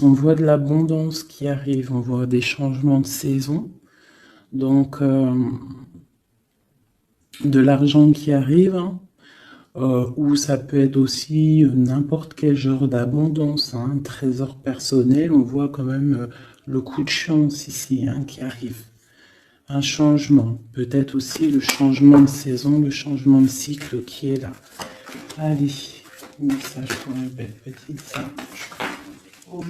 On voit de l'abondance qui arrive, on voit des changements de saison. Donc, de l'argent qui arrive, hein, ou ça peut être aussi n'importe quel genre d'abondance, hein, un trésor personnel. On voit quand même le coup de chance ici, hein, qui arrive. Un changement, peut-être aussi le changement de saison, le changement de cycle qui est là. Allez, message pour une belle petite singe. Ok.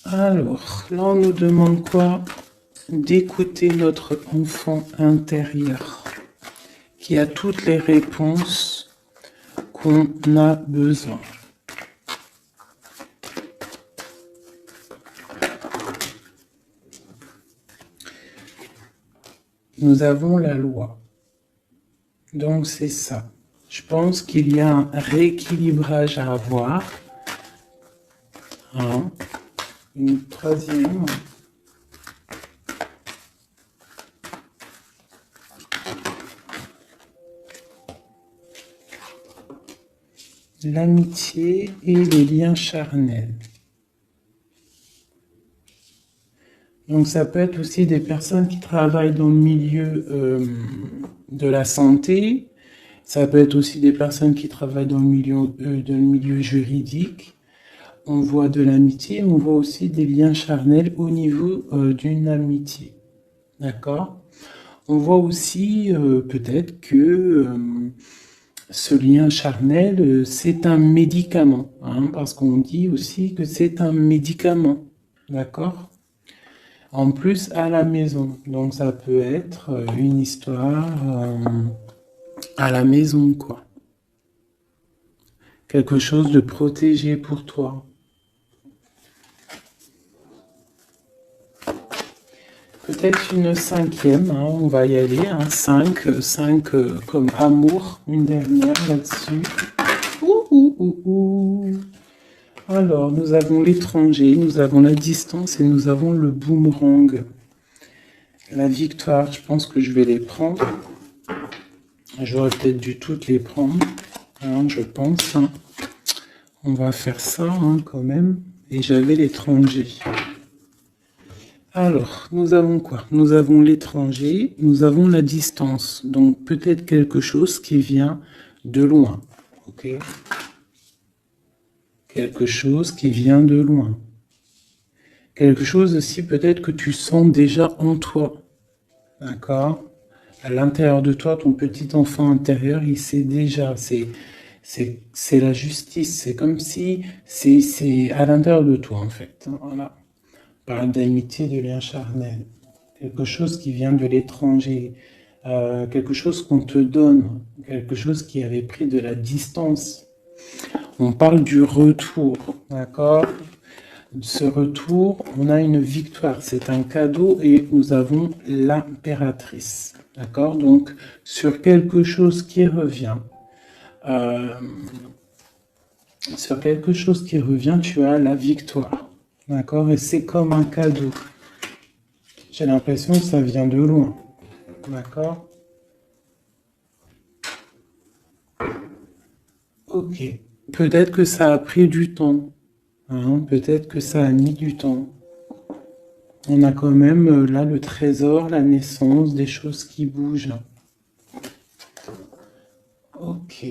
Alors, là on nous demande quoi? D'écouter notre enfant intérieur qui a toutes les réponses qu'on a besoin. Nous avons la loi. Donc c'est ça. Je pense qu'il y a un rééquilibrage à avoir. Hein. Une troisième. L'amitié et les liens charnels. Donc ça peut être aussi des personnes qui travaillent dans le milieu de la santé. Ça peut être aussi des personnes qui travaillent dans le milieu juridique. On voit de l'amitié, on voit aussi des liens charnels au niveau d'une amitié. D'accord? On voit aussi peut-être que ce lien charnel, c'est un médicament, hein, parce qu'on dit aussi que c'est un médicament. D'accord? En plus, à la maison. Donc ça peut être une histoire à la maison, quoi. Quelque chose de protégé pour toi. Peut-être une cinquième, hein, on va y aller, hein, 5 comme amour, une dernière là-dessus. Alors, nous avons l'étranger, nous avons la distance et nous avons le boomerang. La victoire, je pense que je vais les prendre. J'aurais peut-être dû toutes les prendre, hein, je pense. Hein. On va faire ça hein, quand même. Et j'avais l'étranger. Alors, nous avons quoi? Nous avons l'étranger, nous avons la distance. Donc, peut-être quelque chose qui vient de loin. Ok? Quelque chose qui vient de loin. Quelque chose aussi peut-être que tu sens déjà en toi. D'accord? À l'intérieur de toi, ton petit enfant intérieur, il sait déjà. C'est la justice. C'est comme si c'est à l'intérieur de toi, en fait. Voilà. On parle d'amitié, de lien charnel. Quelque chose qui vient de l'étranger. Quelque chose qu'on te donne. Quelque chose qui avait pris de la distance. On parle du retour. D'accord? Ce retour, on a une victoire, c'est un cadeau et nous avons l'impératrice. D'accord? Donc, sur quelque chose qui revient, tu as la victoire. D'accord? Et c'est comme un cadeau. J'ai l'impression que ça vient de loin. D'accord? Ok. Peut-être que ça a pris du temps. Hein? Peut-être que ça a mis du temps. On a quand même là le trésor, la naissance, des choses qui bougent. Ok,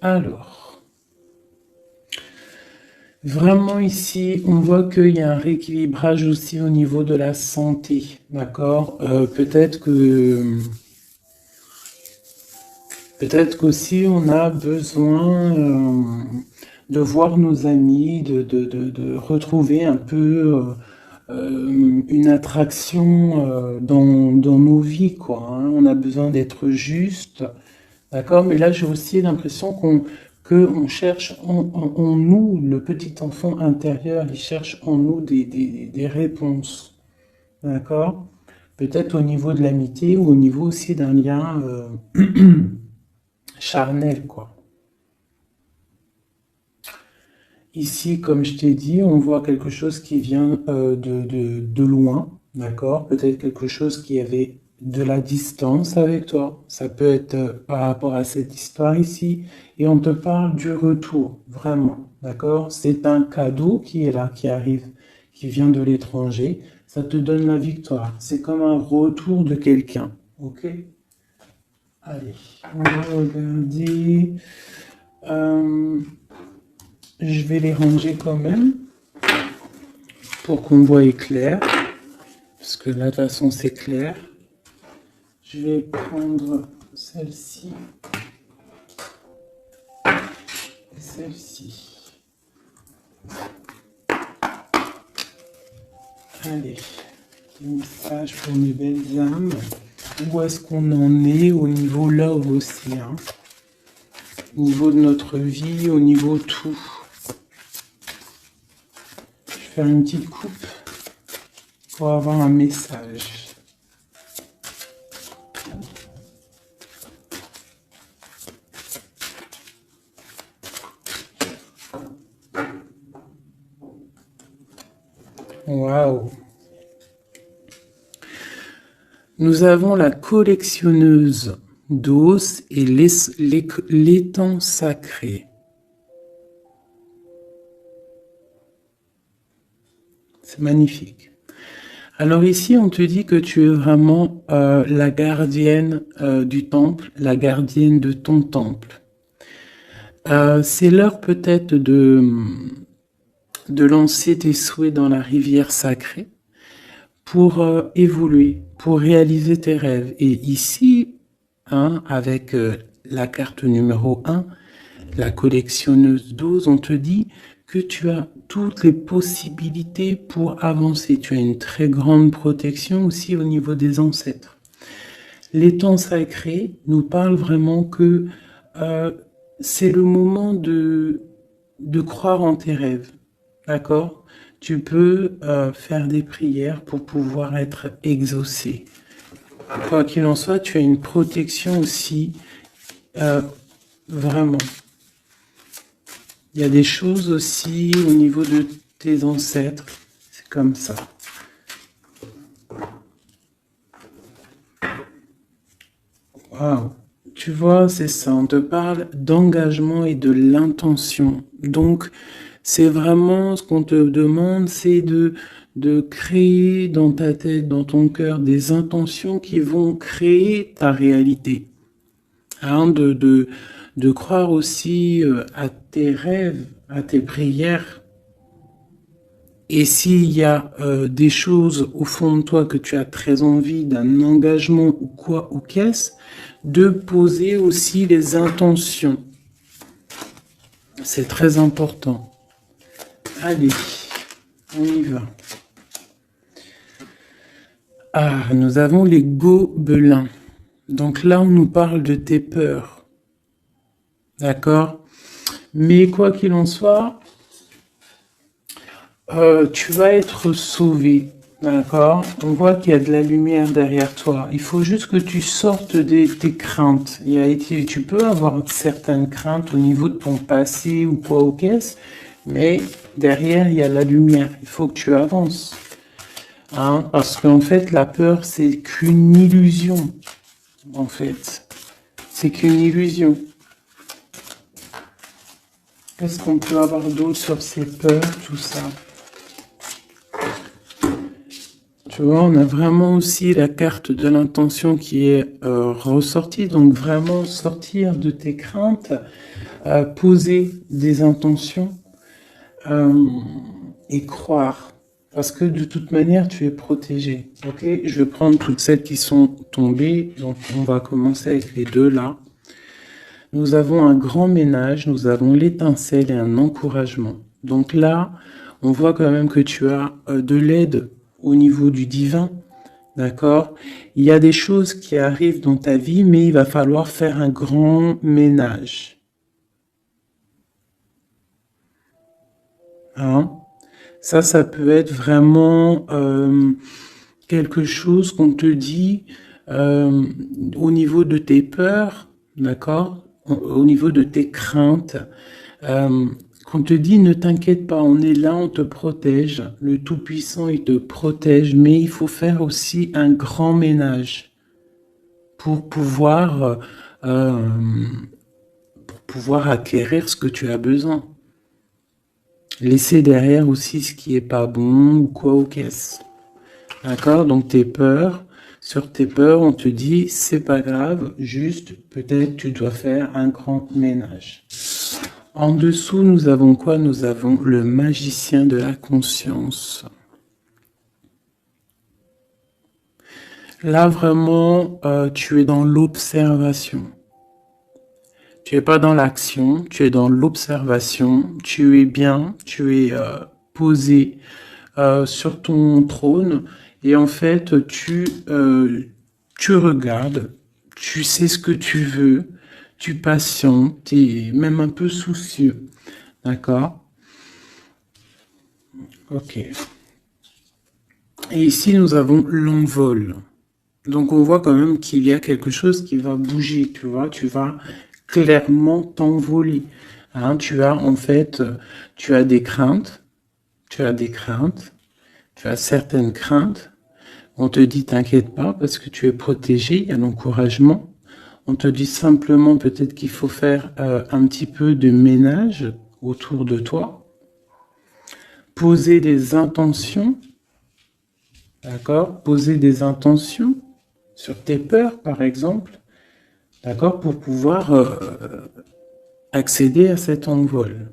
alors, vraiment ici, on voit qu'il y a un rééquilibrage aussi au niveau de la santé, d'accord? Peut-être qu'aussi on a besoin de voir nos amis, de retrouver un peu une attraction dans nos vies, quoi. Hein. On a besoin d'être juste, d'accord? Mais là, j'ai aussi l'impression qu'on cherche en nous, le petit enfant intérieur, il cherche en nous des réponses, d'accord? Peut-être au niveau de l'amitié ou au niveau aussi d'un lien charnel, quoi. Ici, comme je t'ai dit, on voit quelque chose qui vient de loin, d'accord? Peut-être quelque chose qui avait de la distance avec toi. Ça peut être par rapport à cette histoire ici. Et on te parle du retour, vraiment. D'accord? C'est un cadeau qui est là, qui arrive, qui vient de l'étranger. Ça te donne la victoire. C'est comme un retour de quelqu'un. Ok? Allez, on va regarder. Je vais les ranger quand même pour qu'on voie clair. Parce que là, de toute façon, c'est clair. Je vais prendre celle-ci et celle-ci. Allez, petit message pour mes belles âmes. Où est-ce qu'on en est au niveau love aussi, hein? Au niveau de notre vie, au niveau tout. Je vais faire une petite coupe pour avoir un message. Waouh! Nous avons la collectionneuse d'os et l'étang sacré. C'est magnifique. Alors ici, on te dit que tu es vraiment la gardienne du temple, la gardienne de ton temple. C'est l'heure peut-être de lancer tes souhaits dans la rivière sacrée pour évoluer, pour réaliser tes rêves. Et ici, hein, avec la carte numéro 1, la collectionneuse d'os, on te dit que tu as toutes les possibilités pour avancer. Tu as une très grande protection aussi au niveau des ancêtres. L'étang sacré nous parle vraiment que c'est le moment de croire en tes rêves. D'accord? Tu peux faire des prières pour pouvoir être exaucé. Quoi qu'il en soit, tu as une protection aussi, vraiment. Il y a des choses aussi au niveau de tes ancêtres. C'est comme ça. Waouh! Tu vois, c'est ça. On te parle d'engagement et de l'intention. Donc, c'est vraiment ce qu'on te demande, c'est de créer dans ta tête, dans ton cœur, des intentions qui vont créer ta réalité. Hein, de croire aussi à tes rêves, à tes prières. Et s'il y a des choses au fond de toi que tu as très envie, d'un engagement ou quoi ou qu'est-ce, de poser aussi les intentions. C'est très important. Allez, on y va. Ah, nous avons les gobelins. Donc là, on nous parle de tes peurs. D'accord? Mais quoi qu'il en soit, tu vas être sauvé. D'accord? On voit qu'il y a de la lumière derrière toi. Il faut juste que tu sortes de tes craintes. Tu peux avoir certaines craintes au niveau de ton passé ou quoi ou qu'est-ce, mais derrière, il y a la lumière. Il faut que tu avances. Hein? Parce qu'en fait, la peur, c'est qu'une illusion. En fait, c'est qu'une illusion. Qu'est-ce qu'on peut avoir d'autre sur ces peurs, tout ça? Tu vois, on a vraiment aussi la carte de l'intention qui est ressortie. Donc vraiment sortir de tes craintes, poser des intentions et croire. Parce que de toute manière, tu es protégé. Ok, je vais prendre toutes celles qui sont tombées. Donc on va commencer avec les deux là. Nous avons un grand ménage, nous avons l'étincelle et un encouragement. Donc là, on voit quand même que tu as de l'aide au niveau du divin, d'accord? Il y a des choses qui arrivent dans ta vie, mais il va falloir faire un grand ménage. Hein? Ça peut être vraiment quelque chose qu'on te dit au niveau de tes peurs, d'accord? Au niveau de tes craintes. Qu'on te dit, ne t'inquiète pas, on est là, on te protège. Le Tout-Puissant, il te protège, mais il faut faire aussi un grand ménage. pour pouvoir, euh, pour pouvoir acquérir ce que tu as besoin. Laisser derrière aussi ce qui est pas bon ou quoi aux caisses. D'accord? Donc tes peurs, sur tes peurs, on te dit c'est pas grave, juste peut-être tu dois faire un grand ménage. En dessous, nous avons quoi? Nous avons le magicien de la conscience. Là, vraiment, tu es dans l'observation. Tu es pas dans l'action, tu es dans l'observation. Tu es bien, tu es posé sur ton trône. Et en fait, tu regardes, tu sais ce que tu veux, tu patientes, tu es même un peu soucieux. D'accord? Ok. Et ici, nous avons l'envol. Donc, on voit quand même qu'il y a quelque chose qui va bouger, tu vois. Tu vas clairement t'envoler. Hein, tu as, en fait, tu as des craintes. Tu as des craintes. Tu as certaines craintes. On te dit, t'inquiète pas, parce que tu es protégé, il y a l'encouragement. On te dit simplement peut-être qu'il faut faire un petit peu de ménage autour de toi. Poser des intentions. D'accord? Poser des intentions sur tes peurs, par exemple. D'accord? Pour pouvoir accéder à cet envol.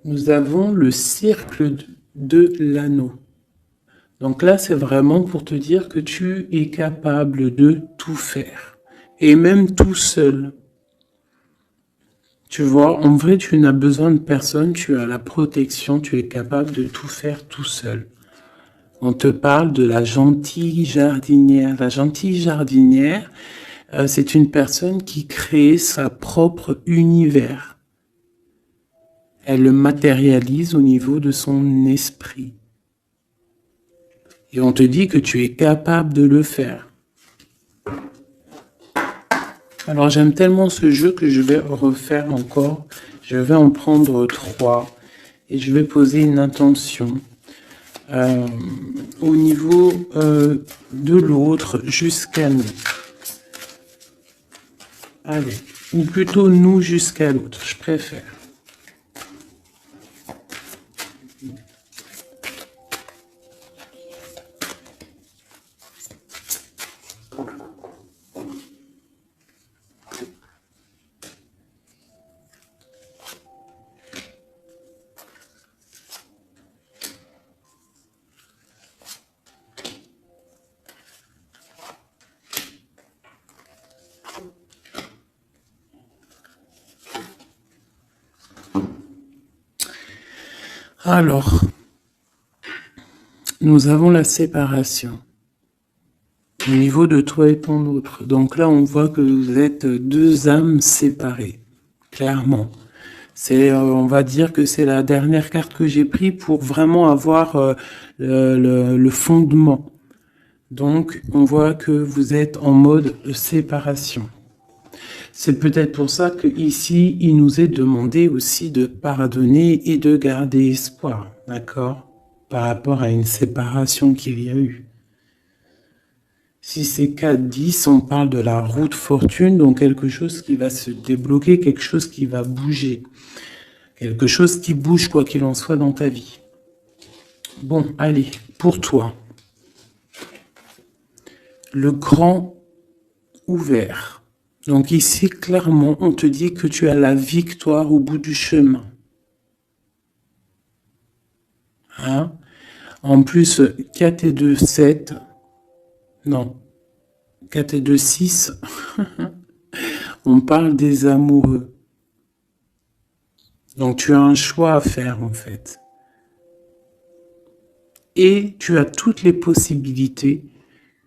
Nous avons le cercle de l'anneau. Donc là, c'est vraiment pour te dire que tu es capable de tout faire. Et même tout seul. Tu vois, en vrai, tu n'as besoin de personne, tu as la protection, tu es capable de tout faire tout seul. On te parle de la gentille jardinière. La gentille jardinière, c'est une personne qui crée sa propre univers. Elle le matérialise au niveau de son esprit. Et on te dit que tu es capable de le faire. Alors j'aime tellement ce jeu que je vais refaire encore. Je vais en prendre 3 et je vais poser une intention au niveau de l'autre jusqu'à nous. Allez, ou plutôt nous jusqu'à l'autre, je préfère. Alors, nous avons la séparation au niveau de toi et ton autre. Donc là, on voit que vous êtes deux âmes séparées, clairement. C'est, on va dire que c'est la dernière carte que j'ai prise pour vraiment avoir le fondement. Donc, on voit que vous êtes en mode séparation. C'est peut-être pour ça que ici, il nous est demandé aussi de pardonner et de garder espoir, d'accord? Par rapport à une séparation qu'il y a eu. Si c'est 4-10, on parle de la route fortune, donc quelque chose qui va se débloquer, quelque chose qui va bouger. Quelque chose qui bouge quoi qu'il en soit dans ta vie. Bon, allez, pour toi. Le grand ouvert. Donc ici, clairement, on te dit que tu as la victoire au bout du chemin. Hein? En plus, 4 et 2, 7. Non. 4 et 2, 6. On parle des amoureux. Donc tu as un choix à faire en fait. Et tu as toutes les possibilités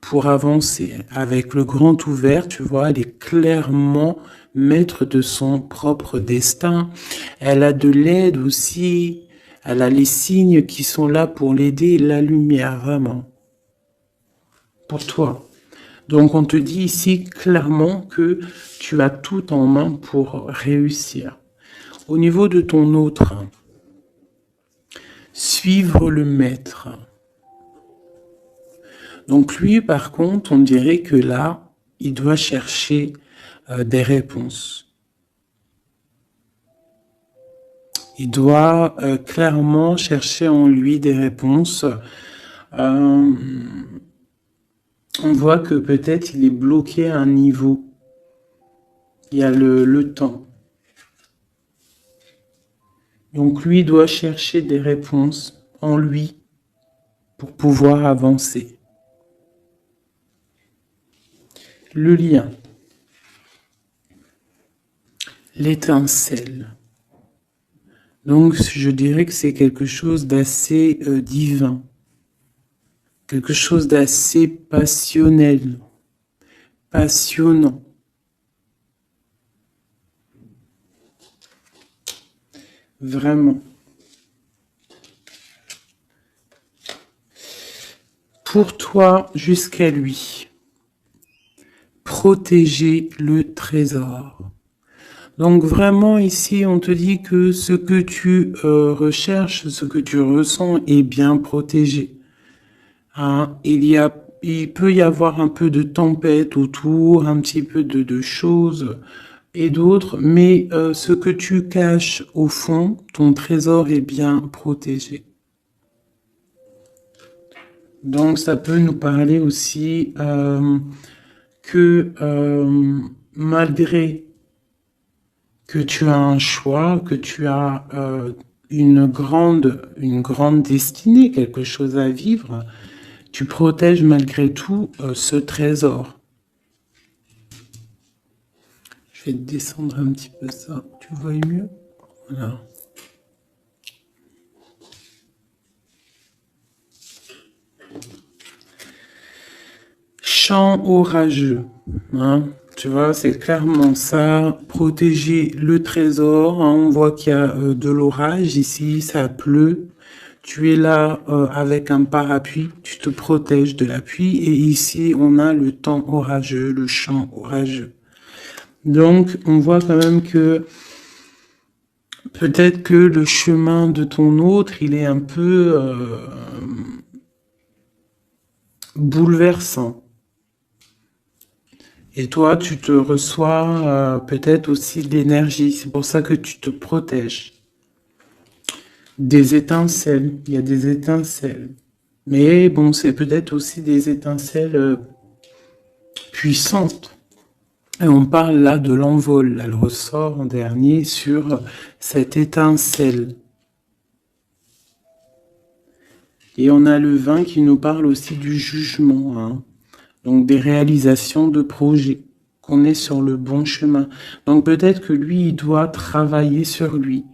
pour avancer. Avec le grand ouvert, tu vois, elle est clairement maître de son propre destin. Elle a de l'aide aussi. Elle a les signes qui sont là pour l'aider, la lumière, vraiment. Pour toi. Donc on te dit ici clairement que tu as tout en main pour réussir. Au niveau de ton autre, suivre le maître. Donc lui, par contre, on dirait que là, il doit chercher des réponses. Il doit clairement chercher en lui des réponses. On voit que peut-être il est bloqué à un niveau. Il y a le temps. Donc lui doit chercher des réponses en lui pour pouvoir avancer. Le lien. L'étincelle. Donc je dirais que c'est quelque chose d'assez divin. Quelque chose d'assez passionnel. Passionnant. Vraiment. Pour toi jusqu'à lui. Protéger le trésor. Donc vraiment ici on te dit que ce que tu recherches, ce que tu ressens est bien protégé. Hein, il peut y avoir un peu de tempête autour, un petit peu de choses et d'autres, mais ce que tu caches au fond, ton trésor est bien protégé. Donc ça peut nous parler aussi que malgré que tu as un choix, que tu as une grande destinée, quelque chose à vivre, tu protèges malgré tout ce trésor. Je vais descendre un petit peu ça, tu vois mieux? Voilà. Chant orageux, hein? Tu vois, c'est clairement ça, protéger le trésor. Hein, on voit qu'il y a de l'orage ici, ça pleut. Tu es là avec un parapluie, tu te protèges de la pluie. Et ici, on a le temps orageux, le chant orageux. Donc, on voit quand même que peut-être que le chemin de ton autre, il est un peu bouleversant. Et toi, tu te reçois peut-être aussi de l'énergie. C'est pour ça que tu te protèges. Des étincelles. Il y a des étincelles. Mais bon, c'est peut-être aussi des étincelles puissantes. Et on parle là de l'envol. Elle ressort en dernier sur cette étincelle. Et on a le 20 qui nous parle aussi du jugement. Hein. Donc des réalisations de projets, qu'on est sur le bon chemin. Donc peut-être que lui, il doit travailler sur lui.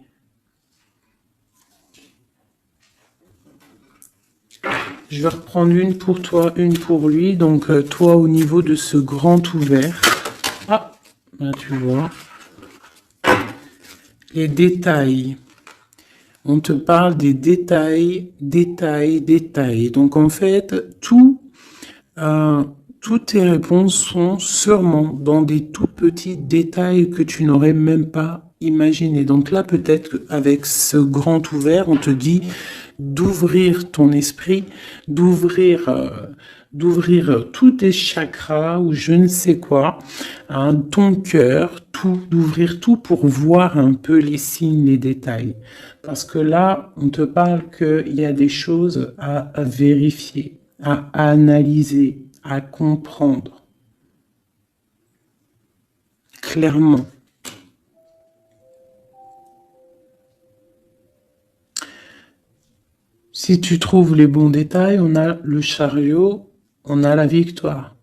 Je vais reprendre une pour toi, une pour lui. Donc toi, au niveau de ce grand ouvert. Ah, là tu vois. Les détails. On te parle des détails, détails. Donc en fait, toutes tes réponses sont sûrement dans des tout petits détails que tu n'aurais même pas imaginé. Donc là, peut-être qu'avec ce grand ouvert, on te dit d'ouvrir ton esprit, d'ouvrir tous tes chakras ou je ne sais quoi, hein, ton cœur, tout, d'ouvrir tout pour voir un peu les signes, les détails. Parce que là, on te parle qu'il y a des choses à vérifier, à analyser, à comprendre. Clairement. Si tu trouves les bons détails, on a le chariot, on a la victoire.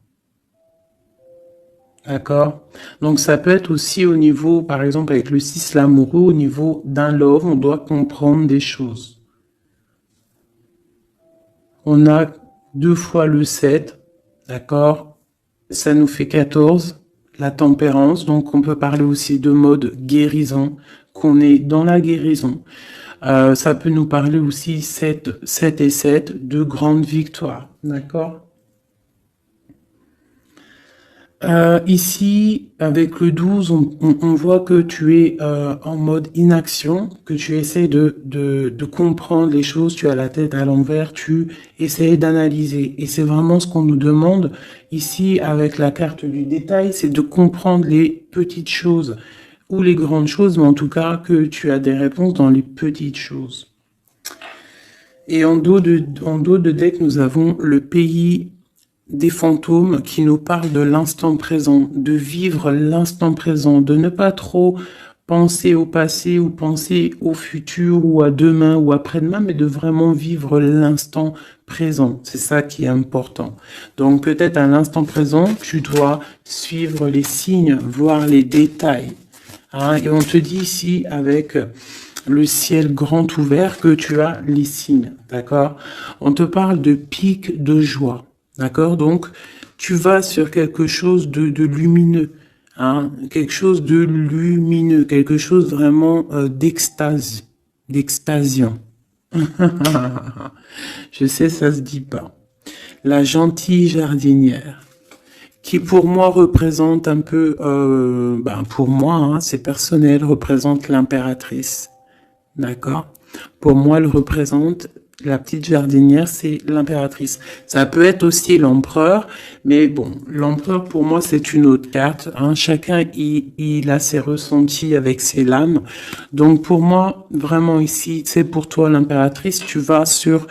D'accord? Donc ça peut être aussi au niveau, par exemple avec le 6 l'amoureux, au niveau d'un love, on doit comprendre des choses. On a 2 fois le 7, d'accord? Ça nous fait 14, la tempérance, donc on peut parler aussi de mode guérison, qu'on est dans la guérison. Ça peut nous parler aussi 7 et 7, de grandes victoires, d'accord? Ici, avec le 12, on voit que tu es en mode inaction, que tu essaies de comprendre les choses, tu as la tête à l'envers, tu essaies d'analyser. Et c'est vraiment ce qu'on nous demande ici avec la carte du détail, c'est de comprendre les petites choses ou les grandes choses, mais en tout cas que tu as des réponses dans les petites choses. Et en dos de deck, nous avons le pays des fantômes qui nous parlent de l'instant présent, de vivre l'instant présent, de ne pas trop penser au passé ou penser au futur ou à demain ou après-demain, mais de vraiment vivre l'instant présent. C'est ça qui est important. Donc peut-être à l'instant présent, tu dois suivre les signes, voir les détails. Hein, et on te dit ici avec le ciel grand ouvert que tu as les signes, d'accord? On te parle de pic de joie. D'accord? Donc, tu vas sur quelque chose de lumineux, hein? Quelque chose de lumineux, quelque chose vraiment d'extase, d'extasiant. Je sais, ça se dit pas. La gentille jardinière, qui pour moi représente un peu, pour moi, hein, c'est personnel, représente l'impératrice. D'accord? Pour moi, elle représente la petite jardinière, c'est l'impératrice. Ça peut être aussi l'empereur, mais bon, l'empereur pour moi c'est une autre carte. Hein. Chacun il a ses ressentis avec ses lames. Donc pour moi, vraiment ici, c'est pour toi l'impératrice. Tu vas sur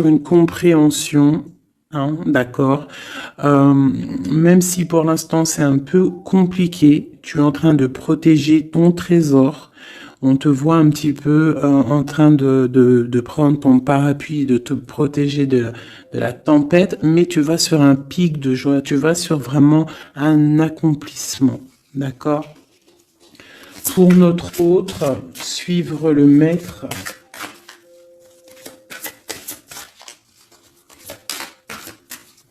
une compréhension. Hein, d'accord. Même si pour l'instant c'est un peu compliqué, tu es en train de protéger ton trésor. On te voit un petit peu en train de prendre ton parapluie, de te protéger de la tempête, mais tu vas sur un pic de joie, tu vas sur vraiment un accomplissement, d'accord? Pour notre autre, suivre le maître.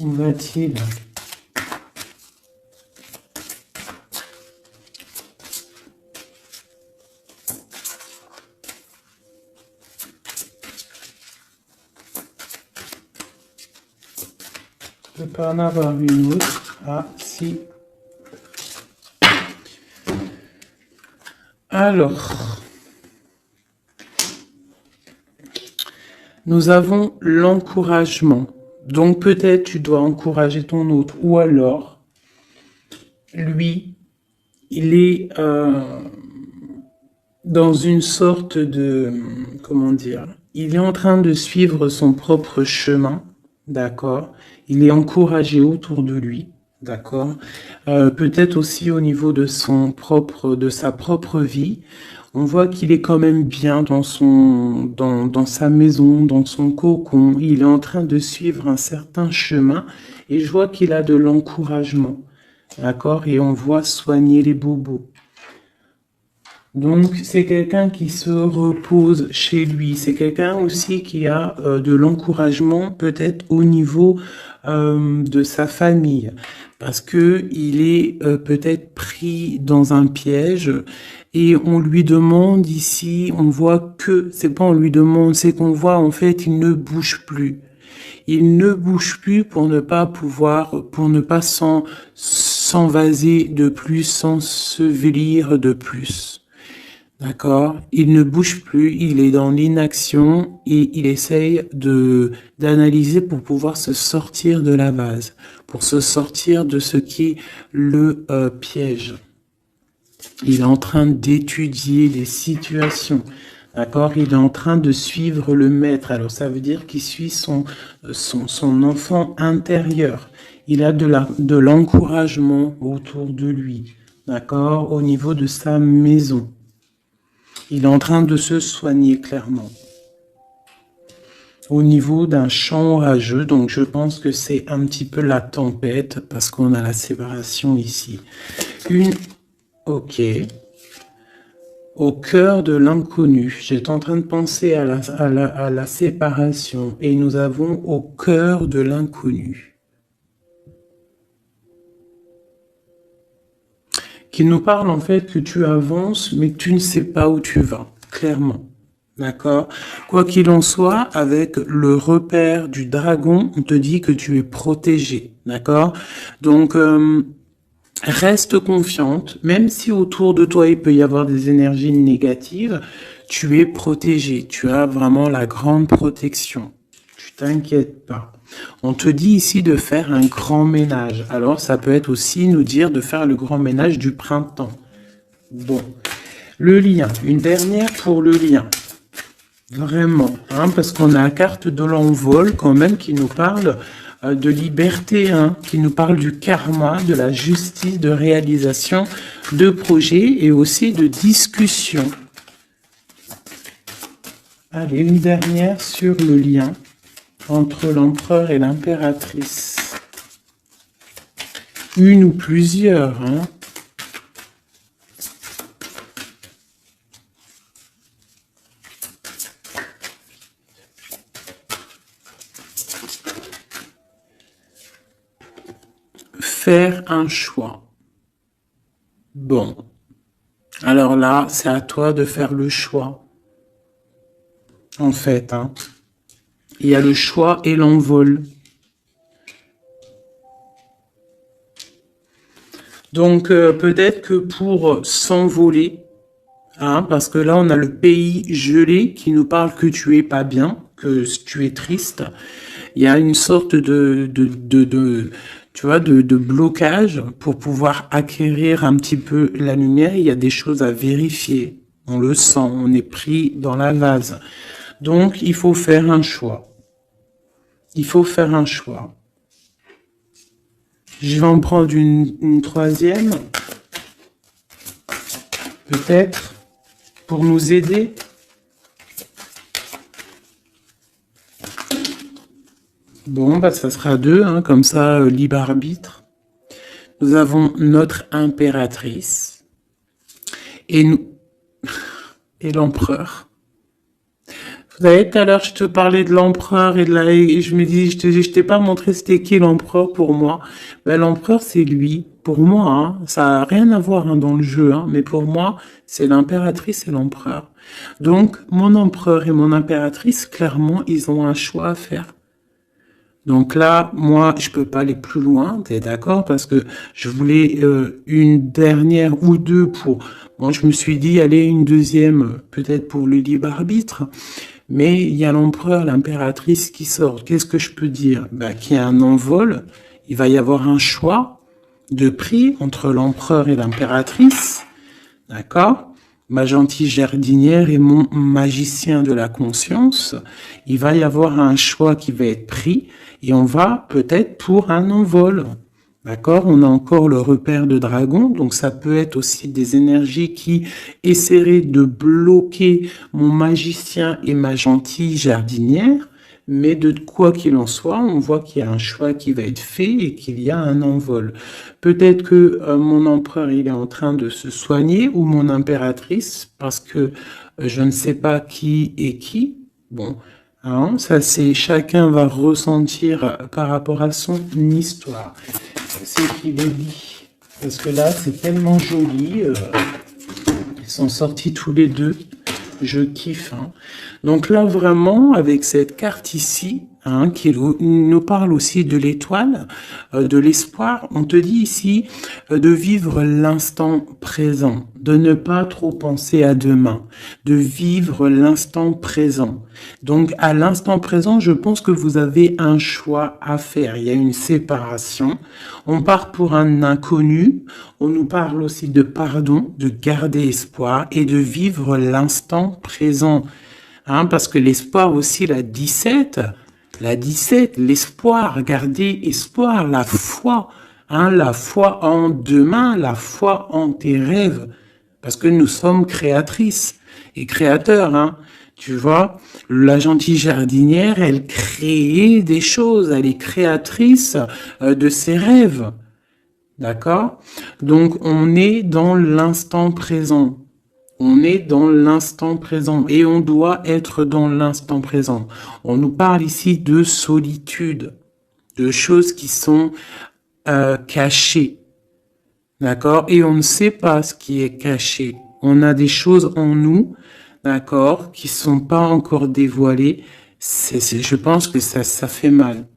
Où va-t-il? Je peux pas en avoir une autre. Ah, si. Alors, nous avons l'encouragement. Donc peut-être tu dois encourager ton autre. Ou alors, lui, il est dans une sorte de... Comment dire? Il est en train de suivre son propre chemin. D'accord? Il est encouragé autour de lui. D'accord? Peut-être aussi au niveau de de sa propre vie. On voit qu'il est quand même bien dans dans sa maison, dans son cocon. Il est en train de suivre un certain chemin et je vois qu'il a de l'encouragement. D'accord? Et on voit soigner les bobos. Donc, c'est quelqu'un qui se repose chez lui. C'est quelqu'un aussi qui a de l'encouragement peut-être au niveau de sa famille. Parce que il est peut-être pris dans un piège et on lui demande ici, on voit que, c'est pas on lui demande, c'est qu'on voit en fait, il ne bouge plus. Il ne bouge plus pour ne pas s'envaser de plus, s'ensevelir de plus. D'accord? Il ne bouge plus, il est dans l'inaction et il essaye d'analyser pour pouvoir se sortir de la vase, pour se sortir de ce qui le piège. Il est en train d'étudier les situations. D'accord? Il est en train de suivre le maître. Alors ça veut dire qu'il suit son enfant intérieur. Il a de l'encouragement autour de lui. D'accord? Au niveau de sa maison. Il est en train de se soigner clairement. Au niveau d'un champ orageux, donc je pense que c'est un petit peu la tempête parce qu'on a la séparation ici. Ok. Au cœur de l'inconnu. J'étais en train de penser à la séparation et nous avons au cœur de l'inconnu. Qui nous parle en fait que tu avances, mais que tu ne sais pas où tu vas, clairement. D'accord? Quoi qu'il en soit, avec le repère du dragon, on te dit que tu es protégé. D'accord? Donc, Reste confiante, même si autour de toi il peut y avoir des énergies négatives, tu es protégée, tu as vraiment la grande protection. Tu t'inquiètes pas. On te dit ici de faire un grand ménage. Alors ça peut être aussi nous dire de faire le grand ménage du printemps. Bon, le lien, une dernière pour le lien. Vraiment, hein, parce qu'on a la carte de l'envol quand même qui nous parle de liberté, hein, qui nous parle du karma, de la justice, de réalisation de projets et aussi de discussion. Allez, une dernière sur le lien entre l'empereur et l'impératrice. Une ou plusieurs, hein. Faire un choix. Bon. Alors là, c'est à toi de faire le choix. En fait, hein. Il y a le choix et l'envol. Donc, peut-être que pour s'envoler, hein, parce que là, on a le pays gelé qui nous parle que tu es pas bien, que tu es triste. Il y a une sorte tu vois, de blocage pour pouvoir acquérir un petit peu la lumière. Il y a des choses à vérifier. On le sent, on est pris dans la vase. Donc, il faut faire un choix. Il faut faire un choix. Je vais en prendre une troisième. Peut-être, pour nous aider. Bon, bah ça sera deux, hein, comme ça, libre arbitre. Nous avons notre impératrice et nous et l'empereur. Vous savez, tout à l'heure, je te parlais de l'empereur et je me dis, je t'ai pas montré c'était qui l'empereur pour moi. Ben, l'empereur, c'est lui. Pour moi, hein, ça a rien à voir hein, dans le jeu, hein, mais pour moi, c'est l'impératrice et l'empereur. Donc, mon empereur et mon impératrice, clairement, ils ont un choix à faire. Donc là, moi, je peux pas aller plus loin, t'es d'accord? Parce que je voulais une dernière ou deux pour... Bon, je me suis dit, allez, une deuxième, peut-être pour le libre arbitre. Mais il y a l'empereur, l'impératrice qui sort. Qu'est-ce que je peux dire? Bah, qu'il y a un envol. Il va y avoir un choix de prix entre l'empereur et l'impératrice. D'accord? Ma gentille jardinière et mon magicien de la conscience. Il va y avoir un choix qui va être pris et on va peut-être pour un envol. D'accord? On a encore le repère de dragon, donc ça peut être aussi des énergies qui essaieraient de bloquer mon magicien et ma gentille jardinière, mais de quoi qu'il en soit, on voit qu'il y a un choix qui va être fait et qu'il y a un envol. Peut-être que mon empereur, il est en train de se soigner, ou mon impératrice, parce que je ne sais pas qui est qui. Bon, hein, ça c'est chacun va ressentir par rapport à son histoire. C'est qu'il est dit. Parce que là, c'est tellement joli. Ils sont sortis tous les deux. Je kiffe. Hein. Donc là, vraiment, avec cette carte ici, hein, qui nous parle aussi de l'étoile, de l'espoir, on te dit ici de vivre l'instant présent, de ne pas trop penser à demain, de vivre l'instant présent. Donc à l'instant présent, je pense que vous avez un choix à faire. Il y a une séparation. On part pour un inconnu. On nous parle aussi de pardon, de garder espoir et de vivre l'instant présent. Hein, parce que l'espoir aussi, la 17, l'espoir, garder espoir, la foi, hein, la foi en demain, la foi en tes rêves. Parce que nous sommes créatrices et créateurs, hein. Tu vois, la gentille jardinière, elle crée des choses, elle est créatrice de ses rêves. D'accord? Donc, on est dans l'instant présent. On est dans l'instant présent et on doit être dans l'instant présent. On nous parle ici de solitude, de choses qui sont cachées. D'accord? Et on ne sait pas ce qui est caché. On a des choses en nous, d'accord, qui sont pas encore dévoilées. Je pense que ça fait mal.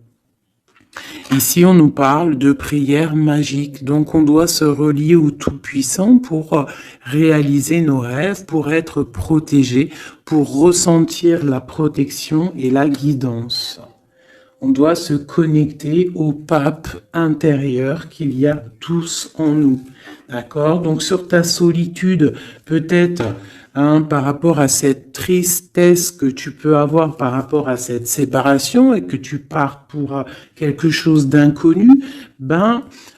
Ici, on nous parle de prière magique. Donc, on doit se relier au Tout-Puissant pour réaliser nos rêves, pour être protégé, pour ressentir la protection et la guidance. On doit se connecter au pape intérieur qu'il y a tous en nous. D'accord? Donc, sur ta solitude, peut-être, par rapport à cette tristesse que tu peux avoir par rapport à cette séparation et que tu pars pour quelque chose d'inconnu,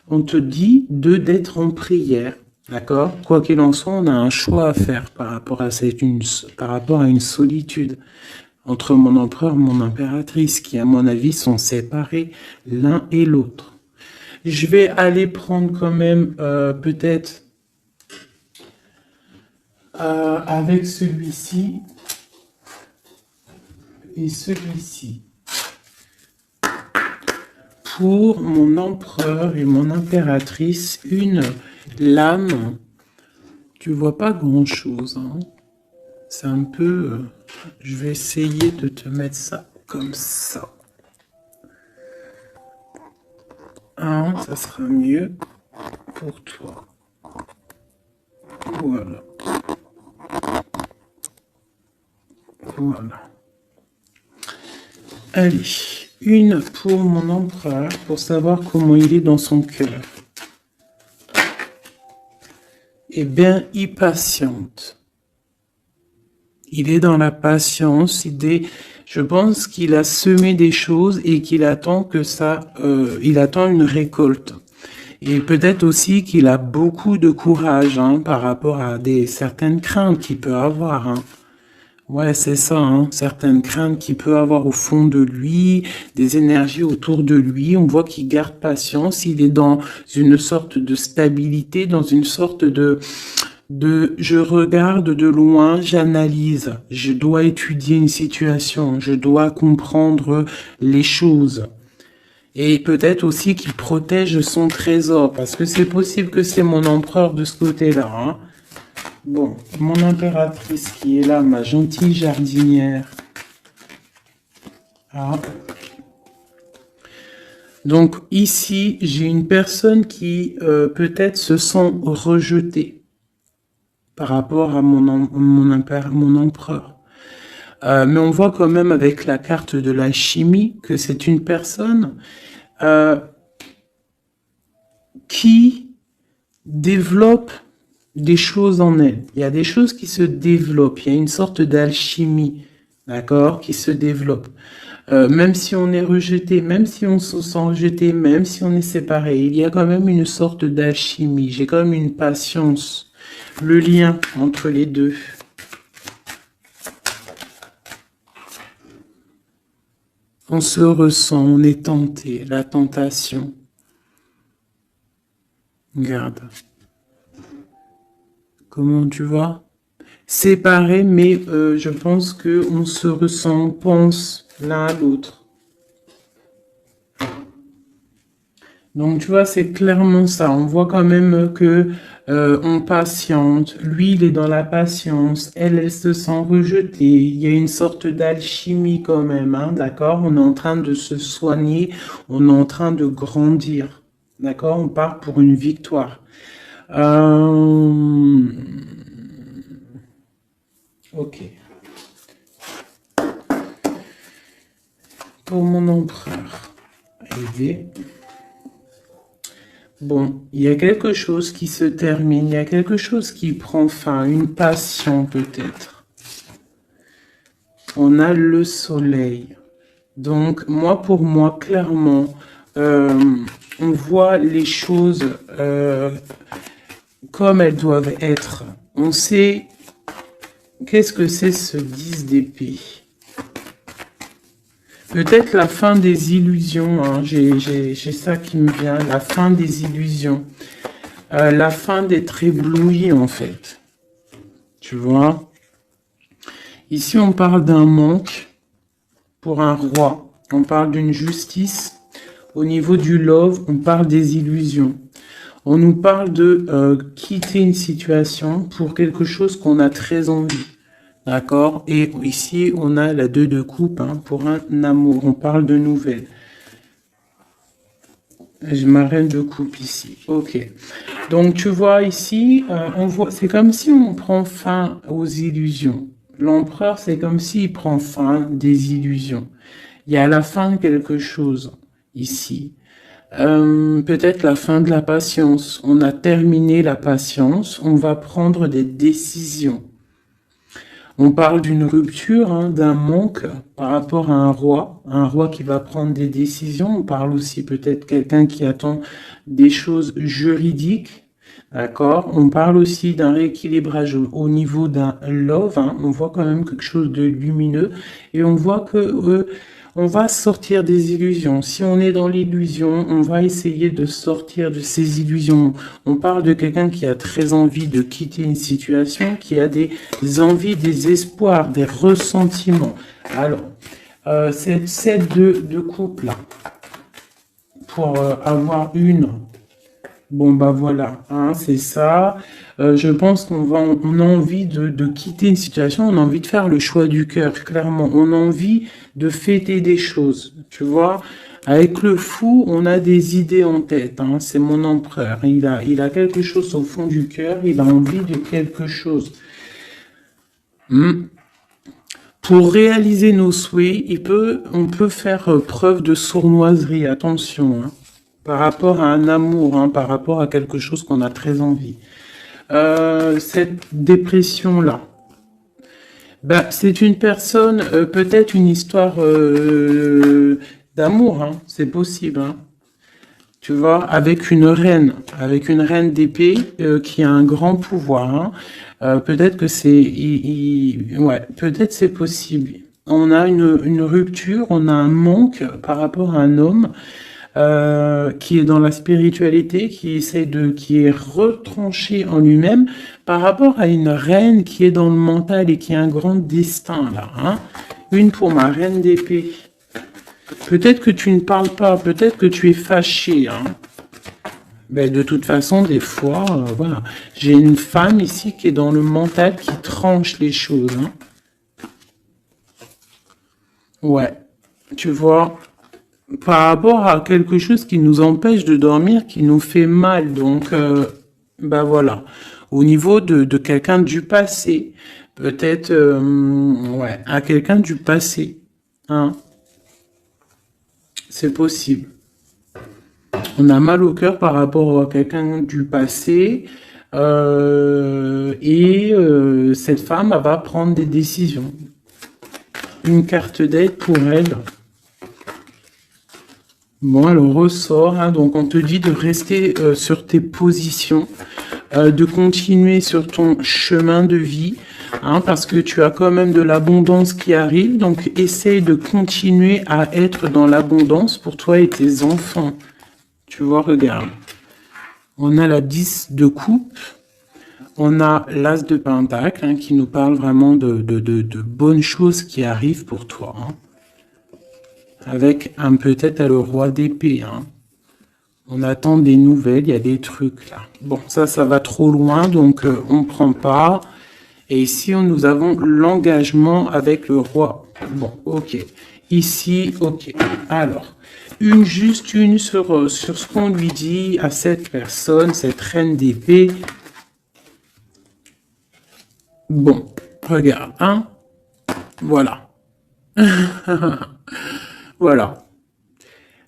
on te dit d'être en prière. D'accord? Quoi qu'il en soit, on a un choix à faire par rapport à une solitude entre mon empereur et mon impératrice, qui, à mon avis, sont séparés l'un et l'autre. Je vais aller prendre quand même, peut-être, avec celui-ci et celui-ci. Pour mon empereur et mon impératrice, une lame. Tu vois pas grand-chose, hein. C'est un peu... je vais essayer de te mettre ça comme ça. Ça sera mieux pour toi. Voilà. Voilà. Allez, une pour mon empereur, pour savoir comment il est dans son cœur. Eh bien, il patiente. Il est dans la patience, je pense qu'il a semé des choses et qu'il attend il attend une récolte. Et peut-être aussi qu'il a beaucoup de courage, par rapport à certaines craintes qu'il peut avoir, Ouais, c'est ça, certaines craintes qu'il peut avoir au fond de lui, des énergies autour de lui. On voit qu'il garde patience, il est dans une sorte de stabilité, dans une sorte de je regarde de loin, j'analyse, je dois étudier une situation, je dois comprendre les choses. Et peut-être aussi qu'il protège son trésor, parce que c'est possible que c'est mon empereur de ce côté-là. Bon, mon impératrice qui est là, ma gentille jardinière. Donc ici, j'ai une personne qui peut-être se sent rejetée par rapport à mon empereur. Mais on voit quand même avec la carte de l'alchimie que c'est une personne qui développe des choses en elle. Il y a des choses qui se développent. Il y a une sorte d'alchimie, d'accord, qui se développe. Même si on est rejeté, même si on se sent rejeté, même si on est séparé, il y a quand même une sorte d'alchimie. J'ai quand même une patience. Le lien entre les deux. On se ressent, on est tenté, la tentation. Regarde. Comment tu vois? Séparés, mais je pense qu'on se ressent, on pense l'un à l'autre. Donc tu vois, c'est clairement ça. On voit quand même que on patiente. Lui, il est dans la patience. Elle se sent rejetée. Il y a une sorte d'alchimie quand même, d'accord? On est en train de se soigner. On est en train de grandir, d'accord? On part pour une victoire. Ok. Pour mon empereur. Aider. Bon, il y a quelque chose qui se termine, il y a quelque chose qui prend fin, une passion peut-être. On a le soleil. Donc, pour moi, clairement, on voit les choses comme elles doivent être. On sait qu'est-ce que c'est ce 10 d'épée. Peut-être la fin des illusions, j'ai ça qui me vient, la fin des illusions. La fin d'être ébloui, en fait. Tu vois? Ici, on parle d'un manque pour un roi. On parle d'une justice. Au niveau du love, on parle des illusions. On nous parle de quitter une situation pour quelque chose qu'on a très envie. D'accord? Et ici, on a la 2 de coupe pour un amour. On parle de nouvelles. J'ai ma reine de coupe ici. Ok. Donc tu vois ici, on voit, c'est comme si on prend fin aux illusions. L'empereur, c'est comme s'il prend fin des illusions. Il y a la fin de quelque chose ici. Peut-être la fin de la patience. On a terminé la patience. On va prendre des décisions. On parle d'une rupture, hein, d'un manque par rapport à un roi qui va prendre des décisions. On parle aussi peut-être quelqu'un qui attend des choses juridiques, d'accord. On parle aussi d'un rééquilibrage au niveau d'un love, hein. On voit quand même quelque chose de lumineux et on voit que on va sortir des illusions. Si on est dans l'illusion, on va essayer de sortir de ces illusions. On parle de quelqu'un qui a très envie de quitter une situation, qui a des envies, des espoirs, des ressentiments. Alors, cette set de couple là, pour avoir une. Bon bah voilà, hein, c'est ça. Je pense on a envie de quitter une situation, on a envie de faire le choix du cœur, clairement. On a envie de fêter des choses, tu vois. Avec le fou, on a des idées en tête, hein. C'est mon empereur. Il a quelque chose au fond du cœur, il a envie de quelque chose. Pour réaliser nos souhaits, on peut faire preuve de sournoiserie, attention, hein, par rapport à un amour, hein, par rapport à quelque chose qu'on a très envie. Cette dépression-là, bah, c'est une personne, peut-être une histoire d'amour, hein, c'est possible, hein. Tu vois, avec une reine d'épée qui a un grand pouvoir, hein. Peut-être que ouais, peut-être c'est possible. On a une rupture, on a un manque par rapport à un homme qui est dans la spiritualité, qui est retranché en lui-même par rapport à une reine qui est dans le mental et qui a un grand destin là, hein. Une pour ma reine d'épée. Peut-être que tu ne parles pas, peut-être que tu es fâché, hein. Ben, de toute façon, des fois, voilà. J'ai une femme ici qui est dans le mental, qui tranche les choses, hein. Ouais, tu vois, par rapport à quelque chose qui nous empêche de dormir, qui nous fait mal. Donc, ben voilà. Au niveau de quelqu'un du passé, peut-être, ouais, à quelqu'un du passé, hein. C'est possible. On a mal au cœur par rapport à quelqu'un du passé. Cette femme, elle va prendre des décisions. Une carte d'aide pour elle. Bon, elle ressort, hein, donc on te dit de rester sur tes positions, de continuer sur ton chemin de vie, hein, parce que tu as quand même de l'abondance qui arrive, donc essaye de continuer à être dans l'abondance pour toi et tes enfants. Tu vois, regarde. On a la 10 de coupe, on a l'as de pentacle, hein, qui nous parle vraiment de bonnes choses qui arrivent pour toi, hein. Avec peut-être le roi d'épée, hein. On attend des nouvelles, il y a des trucs là. Bon, ça va trop loin, donc on prend pas. Et ici, nous avons l'engagement avec le roi. Bon, ok. Ici, ok. Alors, juste une sur ce qu'on lui dit à cette personne, cette reine d'épée. Bon, regarde, hein. Voilà. Voilà.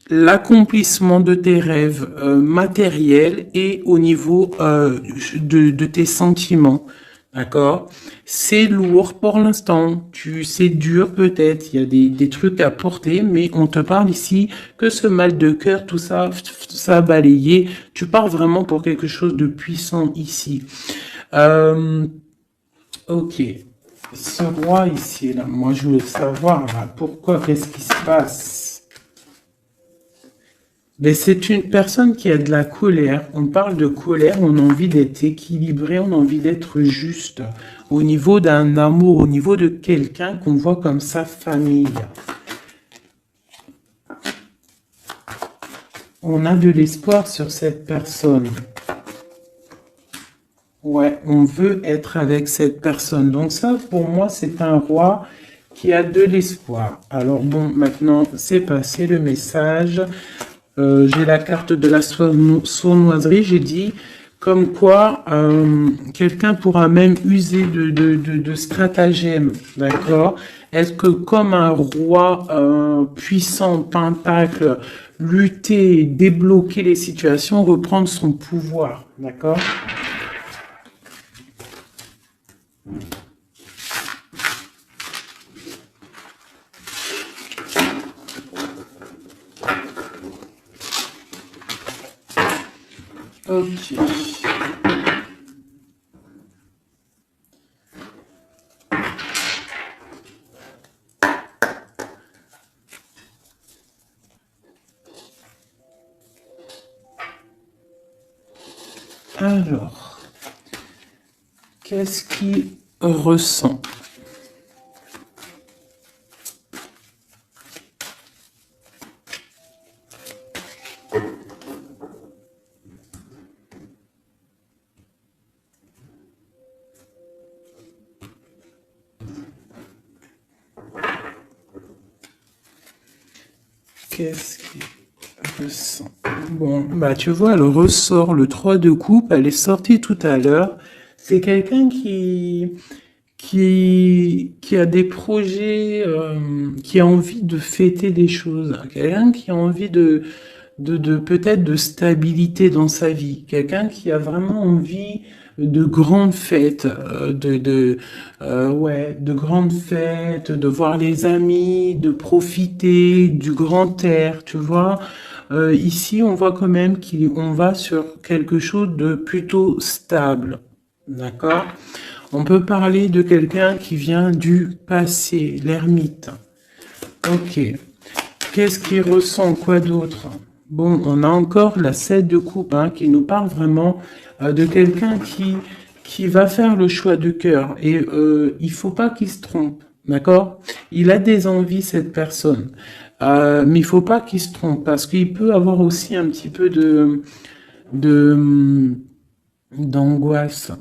L'accomplissement de tes rêves matériels et au niveau de tes sentiments. D'accord? C'est lourd pour l'instant. C'est dur peut-être. Il y a des trucs à porter, mais on te parle ici que ce mal de cœur, tout ça balayé. Tu pars vraiment pour quelque chose de puissant ici. Ok. Ce roi ici, là, moi je voulais savoir là, pourquoi, qu'est-ce qui se passe? Mais c'est une personne qui a de la colère. On parle de colère, on a envie d'être équilibré, on a envie d'être juste. Au niveau d'un amour, au niveau de quelqu'un qu'on voit comme sa famille. On a de l'espoir sur cette personne. Ouais, on veut être avec cette personne. Donc ça, pour moi, c'est un roi qui a de l'espoir. Alors bon, maintenant, c'est passé le message. j'ai la carte de la sournoiserie, j'ai dit comme quoi quelqu'un pourra même user de stratagèmes, d'accord? Est-ce que comme un roi puissant, pentacle, lutter, débloquer les situations, reprendre son pouvoir, d'accord? Ok. Alors, qu'est-ce qu'il ressent? Qu'est-ce qu'il ressent? Bon, bah tu vois, elle ressort le 3 de coupe, elle est sortie tout à l'heure. C'est quelqu'un qui a des projets, qui a envie de fêter des choses. Quelqu'un qui a envie de peut-être de stabilité dans sa vie. Quelqu'un qui a vraiment envie de grandes fêtes, ouais, de grandes fêtes, de voir les amis, de profiter du grand air, tu vois. Ici, on voit quand même qu'on va sur quelque chose de plutôt stable, d'accord? On peut parler de quelqu'un qui vient du passé, l'ermite. Ok. Qu'est-ce qu'il ressent? Quoi d'autre? Bon, on a encore la 7 de coupe hein, qui nous parle vraiment de quelqu'un qui va faire le choix de cœur. Et il faut pas qu'il se trompe, d'accord? Il a des envies, cette personne. Mais il faut pas qu'il se trompe parce qu'il peut avoir aussi un petit peu de d'angoisse.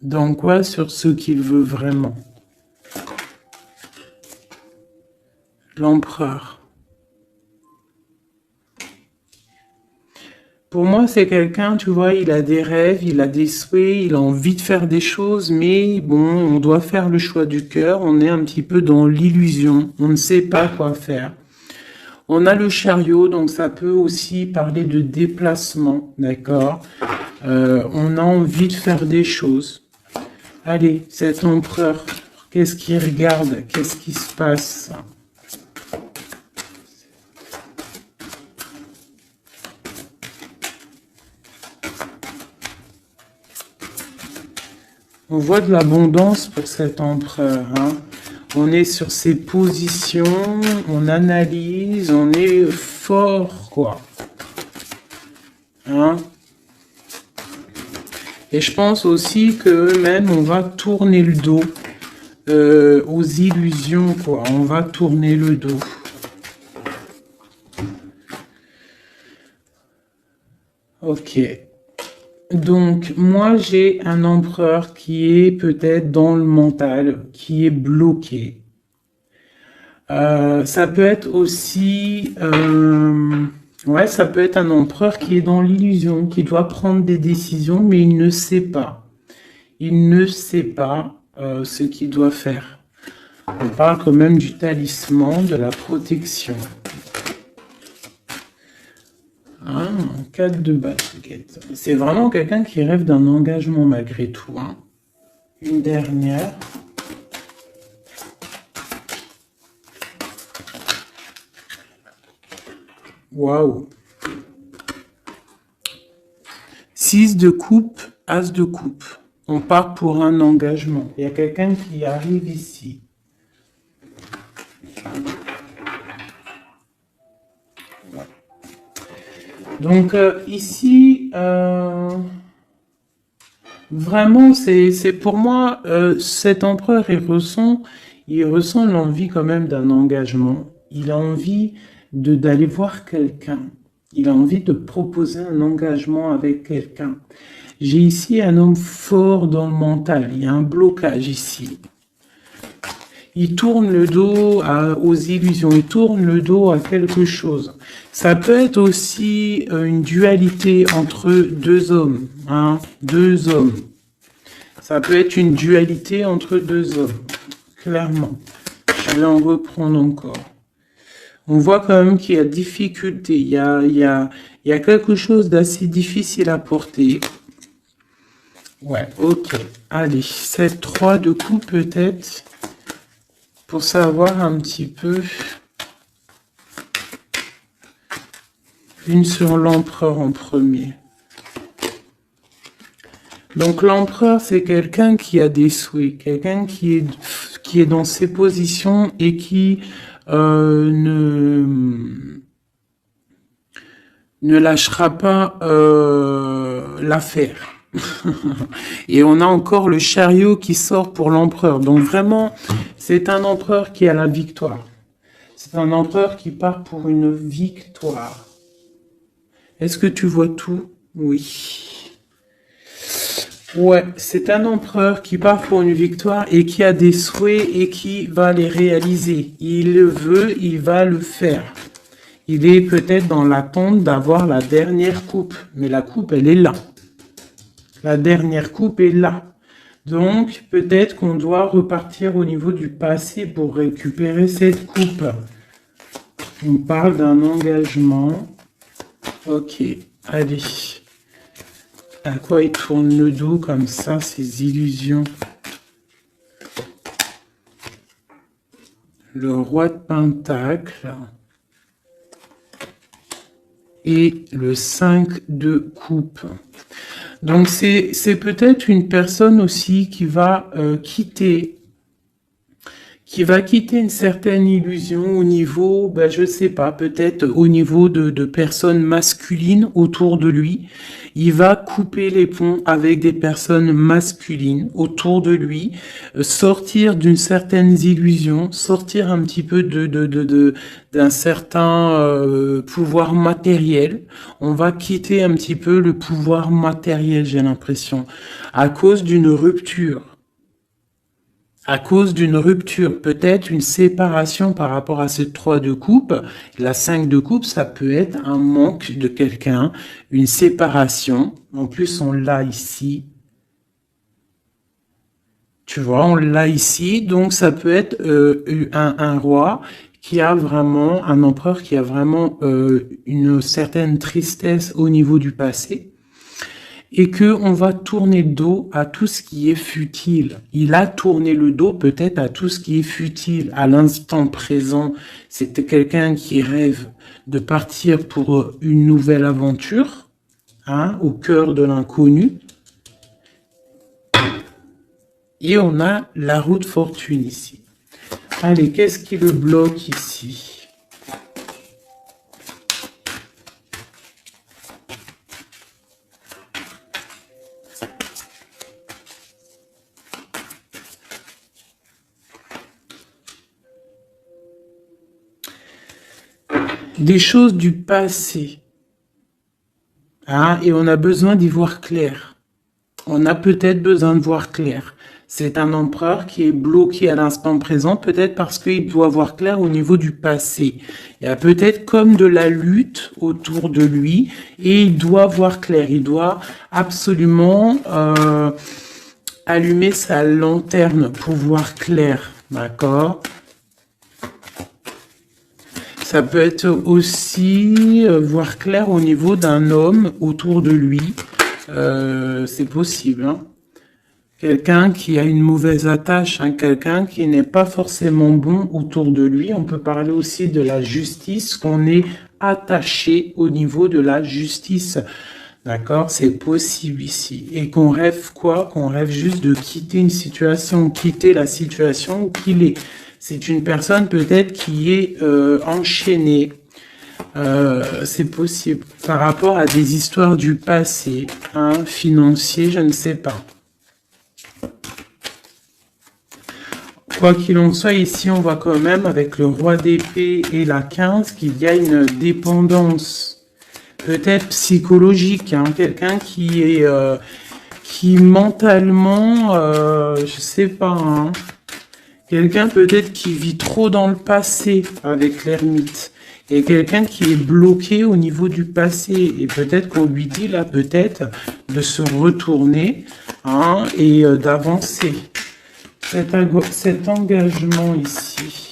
D'angoisse sur ce qu'il veut vraiment. L'empereur. Pour moi, c'est quelqu'un, tu vois, il a des rêves, il a des souhaits, il a envie de faire des choses, mais bon, on doit faire le choix du cœur, on est un petit peu dans l'illusion, on ne sait pas quoi faire. On a le chariot, donc ça peut aussi parler de déplacement, d'accord? On a envie de faire des choses. Allez, cet empereur, qu'est-ce qu'il regarde? Qu'est-ce qui se passe? On voit de l'abondance pour cet empereur. Hein. On est sur ses positions, on analyse, on est fort, quoi. Hein. Et je pense aussi que même on va tourner le dos aux illusions, quoi. On va tourner le dos. Ok. Donc, moi, j'ai un empereur qui est peut-être dans le mental, qui est bloqué. Ça peut être aussi... ouais, ça peut être un empereur qui est dans l'illusion, qui doit prendre des décisions, mais il ne sait pas. Il ne sait pas ce qu'il doit faire. On parle quand même du talisman, de la protection. Ah, 4 de basket. C'est vraiment quelqu'un qui rêve d'un engagement malgré tout. Hein. Une dernière. Waouh. 6 de coupe, as de coupe. On part pour un engagement. Il y a quelqu'un qui arrive ici. Donc ici, vraiment, c'est pour moi, cet empereur, il ressent l'envie quand même d'un engagement. Il a envie d'aller voir quelqu'un. Il a envie de proposer un engagement avec quelqu'un. J'ai ici un homme fort dans le mental. Il y a un blocage ici. Il tourne le dos aux illusions, il tourne le dos à quelque chose. Ça peut être aussi une dualité entre deux hommes, hein, deux hommes. Ça peut être une dualité entre deux hommes, clairement. Je vais en reprendre encore. On voit quand même qu'il y a difficulté, il y a quelque chose d'assez difficile à porter. Ouais, ok. Allez, cette 3 de coups peut-être, pour savoir un petit peu. Une sur l'empereur en premier. Donc l'empereur, c'est quelqu'un qui a des souhaits, quelqu'un qui est dans ses positions et qui ne lâchera pas l'affaire. Et on a encore le chariot qui sort pour l'empereur. Donc vraiment, c'est un empereur qui a la victoire. C'est un empereur qui part pour une victoire. Est-ce que tu vois tout? Oui. Ouais, c'est un empereur qui part pour une victoire et qui a des souhaits et qui va les réaliser. Il le veut, il va le faire. Il est peut-être dans l'attente d'avoir la dernière coupe, mais la coupe, elle est là. La dernière coupe est là. Donc, peut-être qu'on doit repartir au niveau du passé pour récupérer cette coupe. On parle d'un engagement. Ok, allez. À quoi il tourne le dos comme ça, ces illusions? Le roi de Pentacle. Et le 5 de coupe. Donc c'est peut-être une personne aussi qui va quitter une certaine illusion au niveau, ben je sais pas, peut-être au niveau de personnes masculines autour de lui. Il va couper les ponts avec des personnes masculines autour de lui, sortir d'une certaine illusion, sortir un petit peu d'un certain pouvoir matériel. On va quitter un petit peu le pouvoir matériel, j'ai l'impression, à cause d'une rupture. À cause d'une rupture, peut-être une séparation par rapport à cette 3 de coupe. La 5 de coupe, ça peut être un manque de quelqu'un, une séparation. En plus, on l'a ici. Tu vois, on l'a ici. Donc, ça peut être un roi qui a vraiment, un empereur qui a vraiment une certaine tristesse au niveau du passé. Et que on va tourner le dos à tout ce qui est futile. Il a tourné le dos peut-être à tout ce qui est futile. À l'instant présent, c'était quelqu'un qui rêve de partir pour une nouvelle aventure, hein, au cœur de l'inconnu. Et on a la roue de fortune ici. Allez, qu'est-ce qui le bloque ici ? Des choses du passé. Hein, et on a besoin d'y voir clair. On a peut-être besoin de voir clair. C'est un empereur qui est bloqué à l'instant présent, peut-être parce qu'il doit voir clair au niveau du passé. Il y a peut-être comme de la lutte autour de lui et il doit voir clair. Il doit absolument allumer sa lanterne pour voir clair. D'accord ? Ça peut être aussi voir clair au niveau d'un homme autour de lui. C'est possible. Hein. Quelqu'un qui a une mauvaise attache, hein, quelqu'un qui n'est pas forcément bon autour de lui. On peut parler aussi de la justice, qu'on est attaché au niveau de la justice. D'accord? C'est possible ici. Et qu'on rêve quoi? Qu'on rêve juste de quitter une situation, quitter la situation où qu'il est. C'est une personne peut-être qui est enchaînée. C'est possible. Par rapport à des histoires du passé, hein, financier, je ne sais pas. Quoi qu'il en soit, ici, on voit quand même, avec le roi d'épée et la 15, qu'il y a une dépendance, peut-être psychologique, hein, quelqu'un qui est, qui mentalement, je sais pas, hein, Quelqu'un peut-être qui vit trop dans le passé avec l'ermite. Et quelqu'un qui est bloqué au niveau du passé. Et peut-être qu'on lui dit là, peut-être, de se retourner hein, et d'avancer. Cet engagement ici.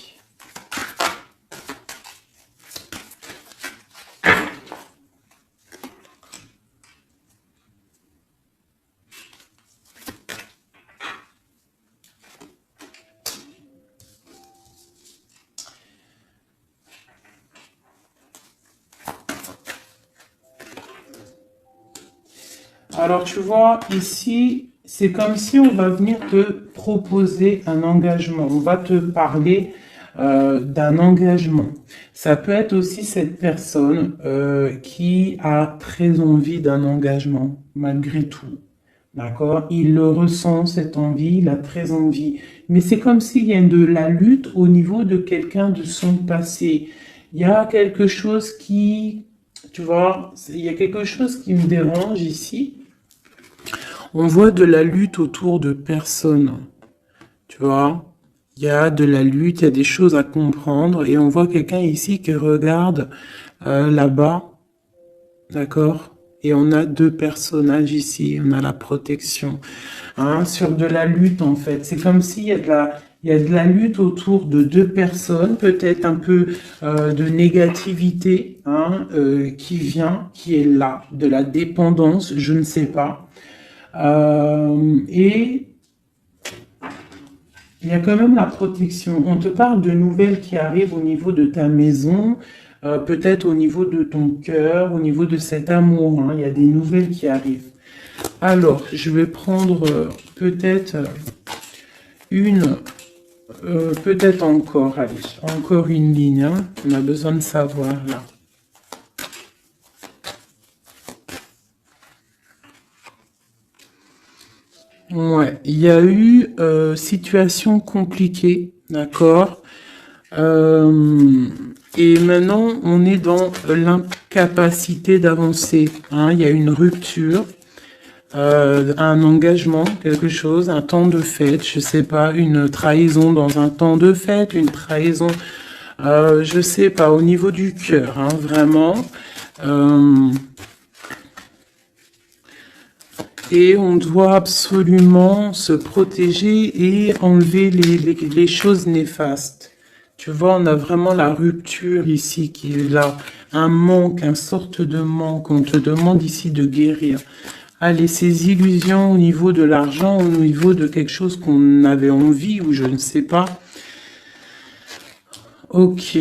Alors, tu vois, ici, c'est comme si on va venir te proposer un engagement. On va te parler d'un engagement. Ça peut être aussi cette personne qui a très envie d'un engagement, malgré tout. D'accord? Il le ressent, cette envie, il a très envie. Mais c'est comme s'il y a de la lutte au niveau de quelqu'un de son passé. Il y a quelque chose qui, tu vois, il y a quelque chose qui me dérange ici. On voit de la lutte autour de personnes, tu vois. Il y a de la lutte, il y a des choses à comprendre et on voit quelqu'un ici qui regarde là-bas, d'accord? Et on a deux personnages ici, on a la protection, hein, sur de la lutte en fait. C'est comme s'il y a il y a de la lutte autour de deux personnes, peut-être un peu de négativité hein, qui vient, qui est là, de la dépendance, je ne sais pas. Et il y a quand même la protection. On te parle de nouvelles qui arrivent au niveau de ta maison, peut-être au niveau de ton cœur, au niveau de cet amour. Hein. Il y a des nouvelles qui arrivent. Alors, je vais prendre peut-être peut-être encore, allez, encore une ligne. Hein. On a besoin de savoir là. Ouais, il y a eu situation compliquée, d'accord. Et maintenant, on est dans l'incapacité d'avancer. Hein. Il y a une rupture, un engagement, quelque chose, un temps de fête, je sais pas, une trahison dans un temps de fête, une trahison, je sais pas, au niveau du cœur, hein, vraiment. Et on doit absolument se protéger et enlever les choses néfastes. Tu vois, on a vraiment la rupture ici qui est là. Un manque, une sorte de manque. On te demande ici de guérir. Allez, ces illusions au niveau de l'argent, au niveau de quelque chose qu'on avait envie ou je ne sais pas. Ok.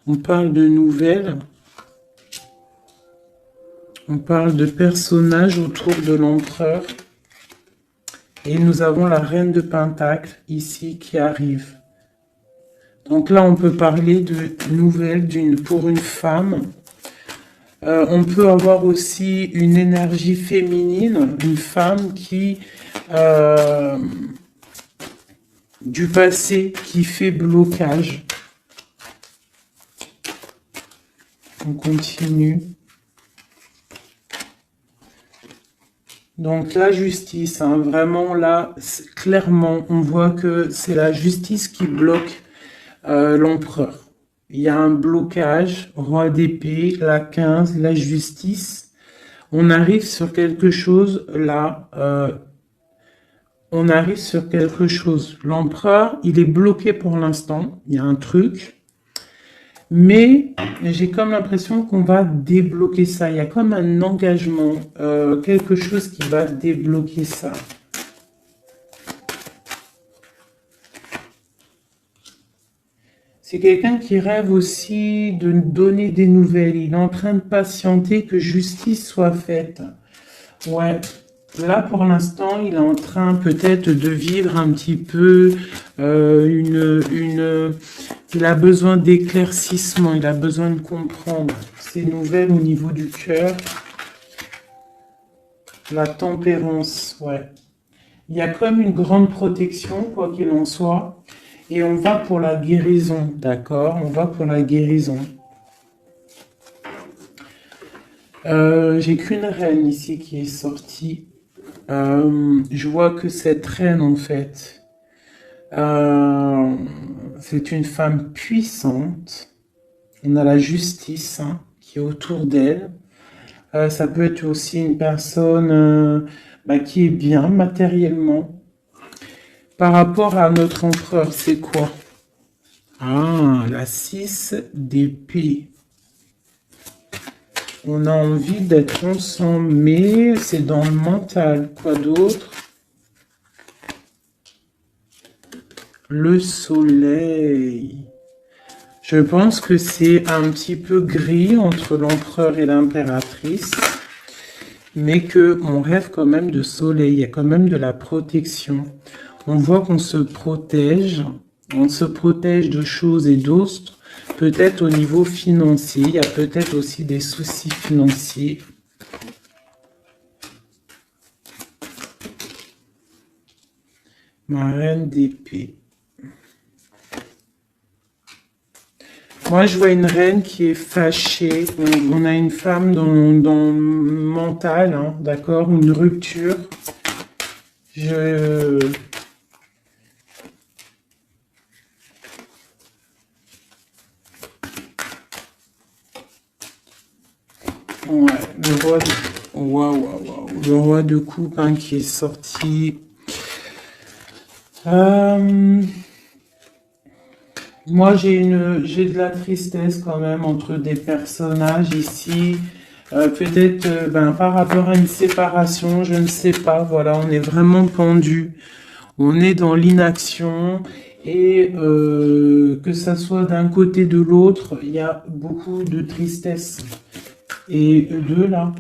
On parle de nouvelles. On parle de personnages autour de l'empereur. Et nous avons la reine de Pentacle ici qui arrive. Donc là, on peut parler de nouvelles pour une femme. On peut avoir aussi une énergie féminine, une femme qui du passé qui fait blocage. On continue. Donc la justice, hein, vraiment là, clairement, on voit que c'est la justice qui bloque l'empereur. Il y a un blocage, roi d'épée, la 15, la justice. On arrive sur quelque chose là, on arrive sur quelque chose. L'empereur, il est bloqué pour l'instant, il y a un truc. Mais j'ai comme l'impression qu'on va débloquer ça. Il y a comme un engagement, quelque chose qui va débloquer ça. C'est quelqu'un qui rêve aussi de donner des nouvelles. Il est en train de patienter que justice soit faite. Ouais. Là, pour l'instant, il est en train peut-être de vivre un petit peu il a besoin d'éclaircissement, il a besoin de comprendre ces nouvelles au niveau du cœur. La tempérance, ouais. Il y a comme une grande protection, quoi qu'il en soit. Et on va pour la guérison, d'accord? On va pour la guérison. J'ai qu'une reine ici qui est sortie. Je vois que cette reine, en fait, Euh, c'est une femme puissante. On a la justice hein, qui est autour d'elle. Ça peut être aussi une personne qui est bien matériellement. Par rapport à notre empereur, c'est quoi? Ah, la 6 d'épée. On a envie d'être ensemble, mais c'est dans le mental. Quoi d'autre? Le soleil. Je pense que c'est un petit peu gris entre l'empereur et l'impératrice, mais que on rêve quand même de soleil, il y a quand même de la protection. On voit qu'on se protège, on se protège de choses et d'autres, peut-être au niveau financier, il y a peut-être aussi des soucis financiers. Ma reine d'épée. Moi, je vois une reine qui est fâchée. On a une femme dans le mental, hein, d'accord, une rupture. Je... Ouais, le roi de... Waouh, waouh, waouh. Le roi de coupe hein, qui est sorti. Moi, j'ai de la tristesse quand même entre des personnages ici. Peut-être par rapport à une séparation, je ne sais pas. Voilà, on est vraiment pendu. On est dans l'inaction et que ça soit d'un côté de l'autre, il y a beaucoup de tristesse. Et deux là.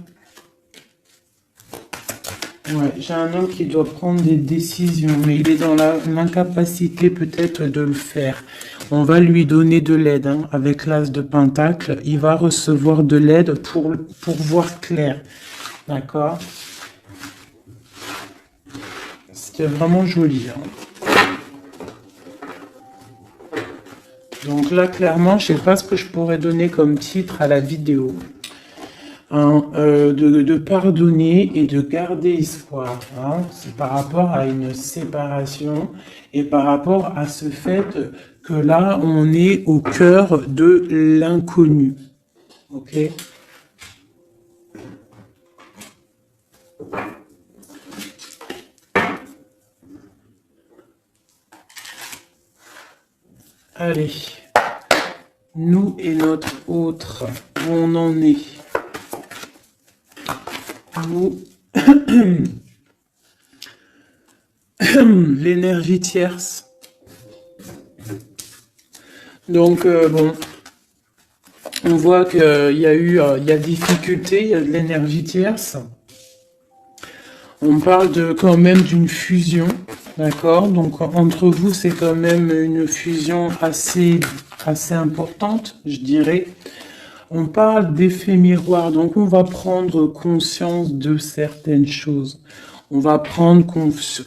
Ouais, j'ai un homme qui doit prendre des décisions, mais il est dans l'incapacité peut-être de le faire. On va lui donner de l'aide, hein, avec l'as de pentacle. Il va recevoir de l'aide pour voir clair. D'accord? C'était vraiment joli. Hein. Donc là, clairement, je sais pas ce que je pourrais donner comme titre à la vidéo. Hein, de pardonner et de garder espoir. Hein. C'est par rapport à une séparation et par rapport à ce fait que là, on est au cœur de l'inconnu. Ok? Allez. Nous et notre autre, où on en est. Nous, l'énergie tierce. Donc, bon, on voit qu'il y a difficulté, il y a de l'énergie tierce. On parle quand même d'une fusion, d'accord? Donc, entre vous, c'est quand même une fusion assez importante, je dirais. On parle d'effet miroir, donc on va prendre conscience de certaines choses. On va prendre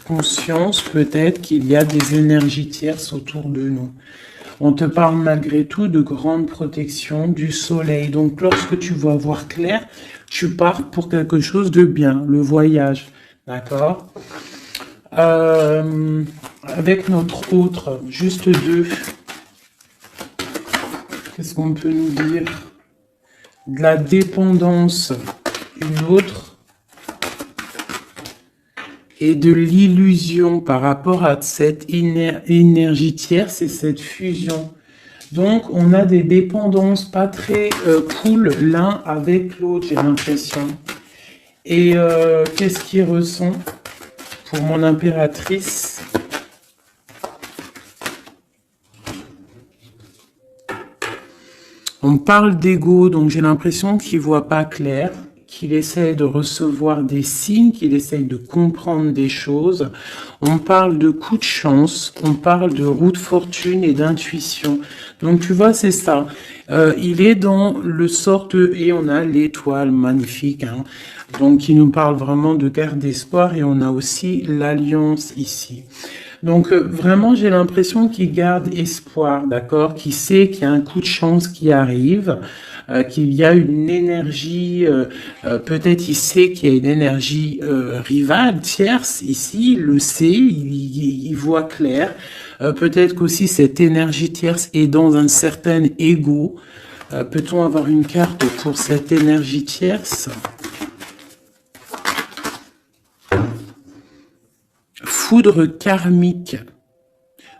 conscience peut-être qu'il y a des énergies tierces autour de nous. On te parle malgré tout de grande protection du soleil. Donc lorsque tu vas voir clair, tu pars pour quelque chose de bien, le voyage. D'accord? Avec notre autre, juste deux. Qu'est-ce qu'on peut nous dire? De la dépendance, une autre, et de l'illusion par rapport à cette énergie tierce et cette fusion. Donc, on a des dépendances pas très cool l'un avec l'autre, j'ai l'impression. Et qu'est-ce qu'il ressent pour mon impératrice? On parle d'ego, donc j'ai l'impression qu'il voit pas clair, qu'il essaye de recevoir des signes, qu'il essaye de comprendre des choses. On parle de coup de chance, on parle de roue de fortune et d'intuition. Donc tu vois, c'est ça. Il est dans le sorte, et on a l'étoile magnifique, hein, donc qui nous parle vraiment de guerre d'espoir, et on a aussi l'alliance ici. Donc vraiment, j'ai l'impression qu'il garde espoir, d'accord, qu'il sait qu'il y a un coup de chance qui arrive, qu'il y a une énergie, peut-être il sait qu'il y a une énergie rivale, tierce, ici, il le sait, il voit clair. Peut-être qu'aussi cette énergie tierce est dans un certain ego. Peut-on avoir une carte pour cette énergie tierce? Foudre karmique.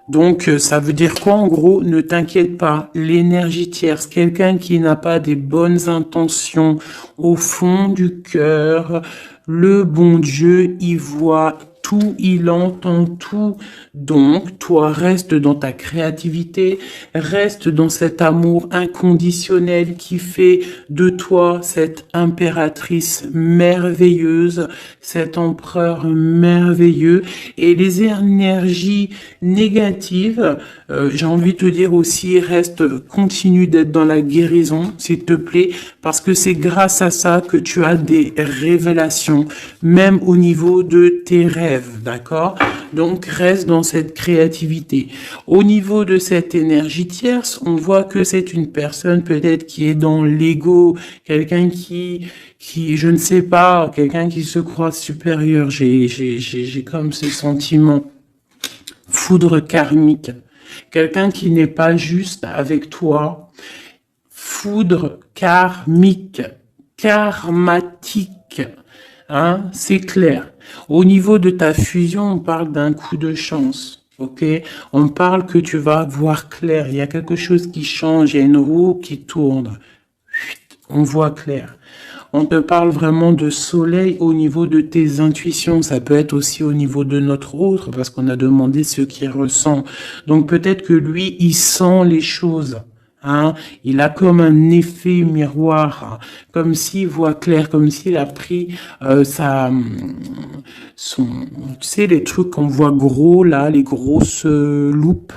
Donc, ça veut dire quoi en gros? Ne t'inquiète pas, l'énergie tierce, quelqu'un qui n'a pas des bonnes intentions au fond du cœur, le bon Dieu, il voit tout, il entend tout. Donc, toi, reste dans ta créativité, reste dans cet amour inconditionnel qui fait de toi cette impératrice merveilleuse, cet empereur merveilleux. Et les énergies négatives, j'ai envie de te dire aussi, continue d'être dans la guérison, s'il te plaît, parce que c'est grâce à ça que tu as des révélations, même au niveau de tes rêves, d'accord? Donc, reste dans cette créativité. Au niveau de cette énergie tierce, on voit que c'est une personne peut-être qui est dans l'ego, quelqu'un qui, je ne sais pas, quelqu'un qui se croit supérieur. J'ai comme ce sentiment. Foudre karmique. Quelqu'un qui n'est pas juste avec toi. Foudre karmique. Karmatique. Hein, c'est clair. Au niveau de ta fusion, on parle d'un coup de chance. Ok, on parle que tu vas voir clair. Il y a quelque chose qui change. Il y a une roue qui tourne. On voit clair. On te parle vraiment de soleil au niveau de tes intuitions. Ça peut être aussi au niveau de notre autre, parce qu'on a demandé ce qu'il ressent. Donc peut-être que lui, il sent les choses. Hein, il a comme un effet miroir, comme s'il voit clair, comme s'il a pris tu sais, les trucs qu'on voit gros là, les grosses loupes,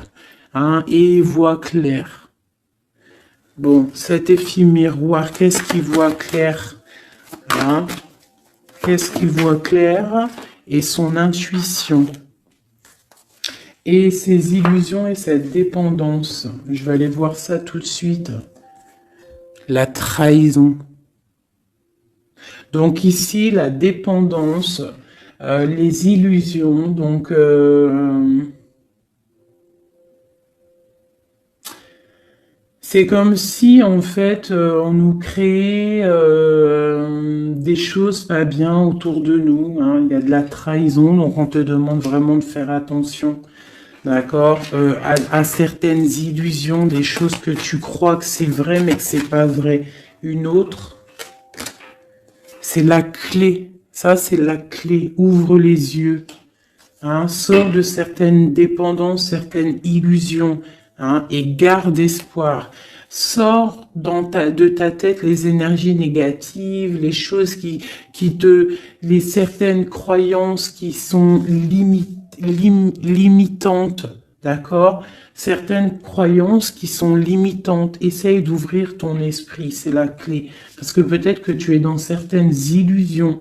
hein, et il voit clair. Bon, cet effet miroir, qu'est-ce qu'il voit clair, hein? Qu'est-ce qu'il voit clair? Et son intuition. Et ses illusions et cette dépendance. Je vais aller voir ça tout de suite. La trahison. Donc ici, la dépendance, les illusions, donc... c'est comme si, en fait, on nous créait des choses pas bien autour de nous. Hein. Il y a de la trahison, donc on te demande vraiment de faire attention. D'accord, à certaines illusions, des choses que tu crois que c'est vrai, mais que c'est pas vrai. Une autre, c'est la clé. Ça, c'est la clé. Ouvre les yeux. Hein, sors de certaines dépendances, certaines illusions. Hein, et garde espoir. Sors de ta tête les énergies négatives, les choses les certaines croyances qui sont limitantes, d'accord? Certaines croyances qui sont limitantes. Essaye d'ouvrir ton esprit, c'est la clé. Parce que peut-être que tu es dans certaines illusions,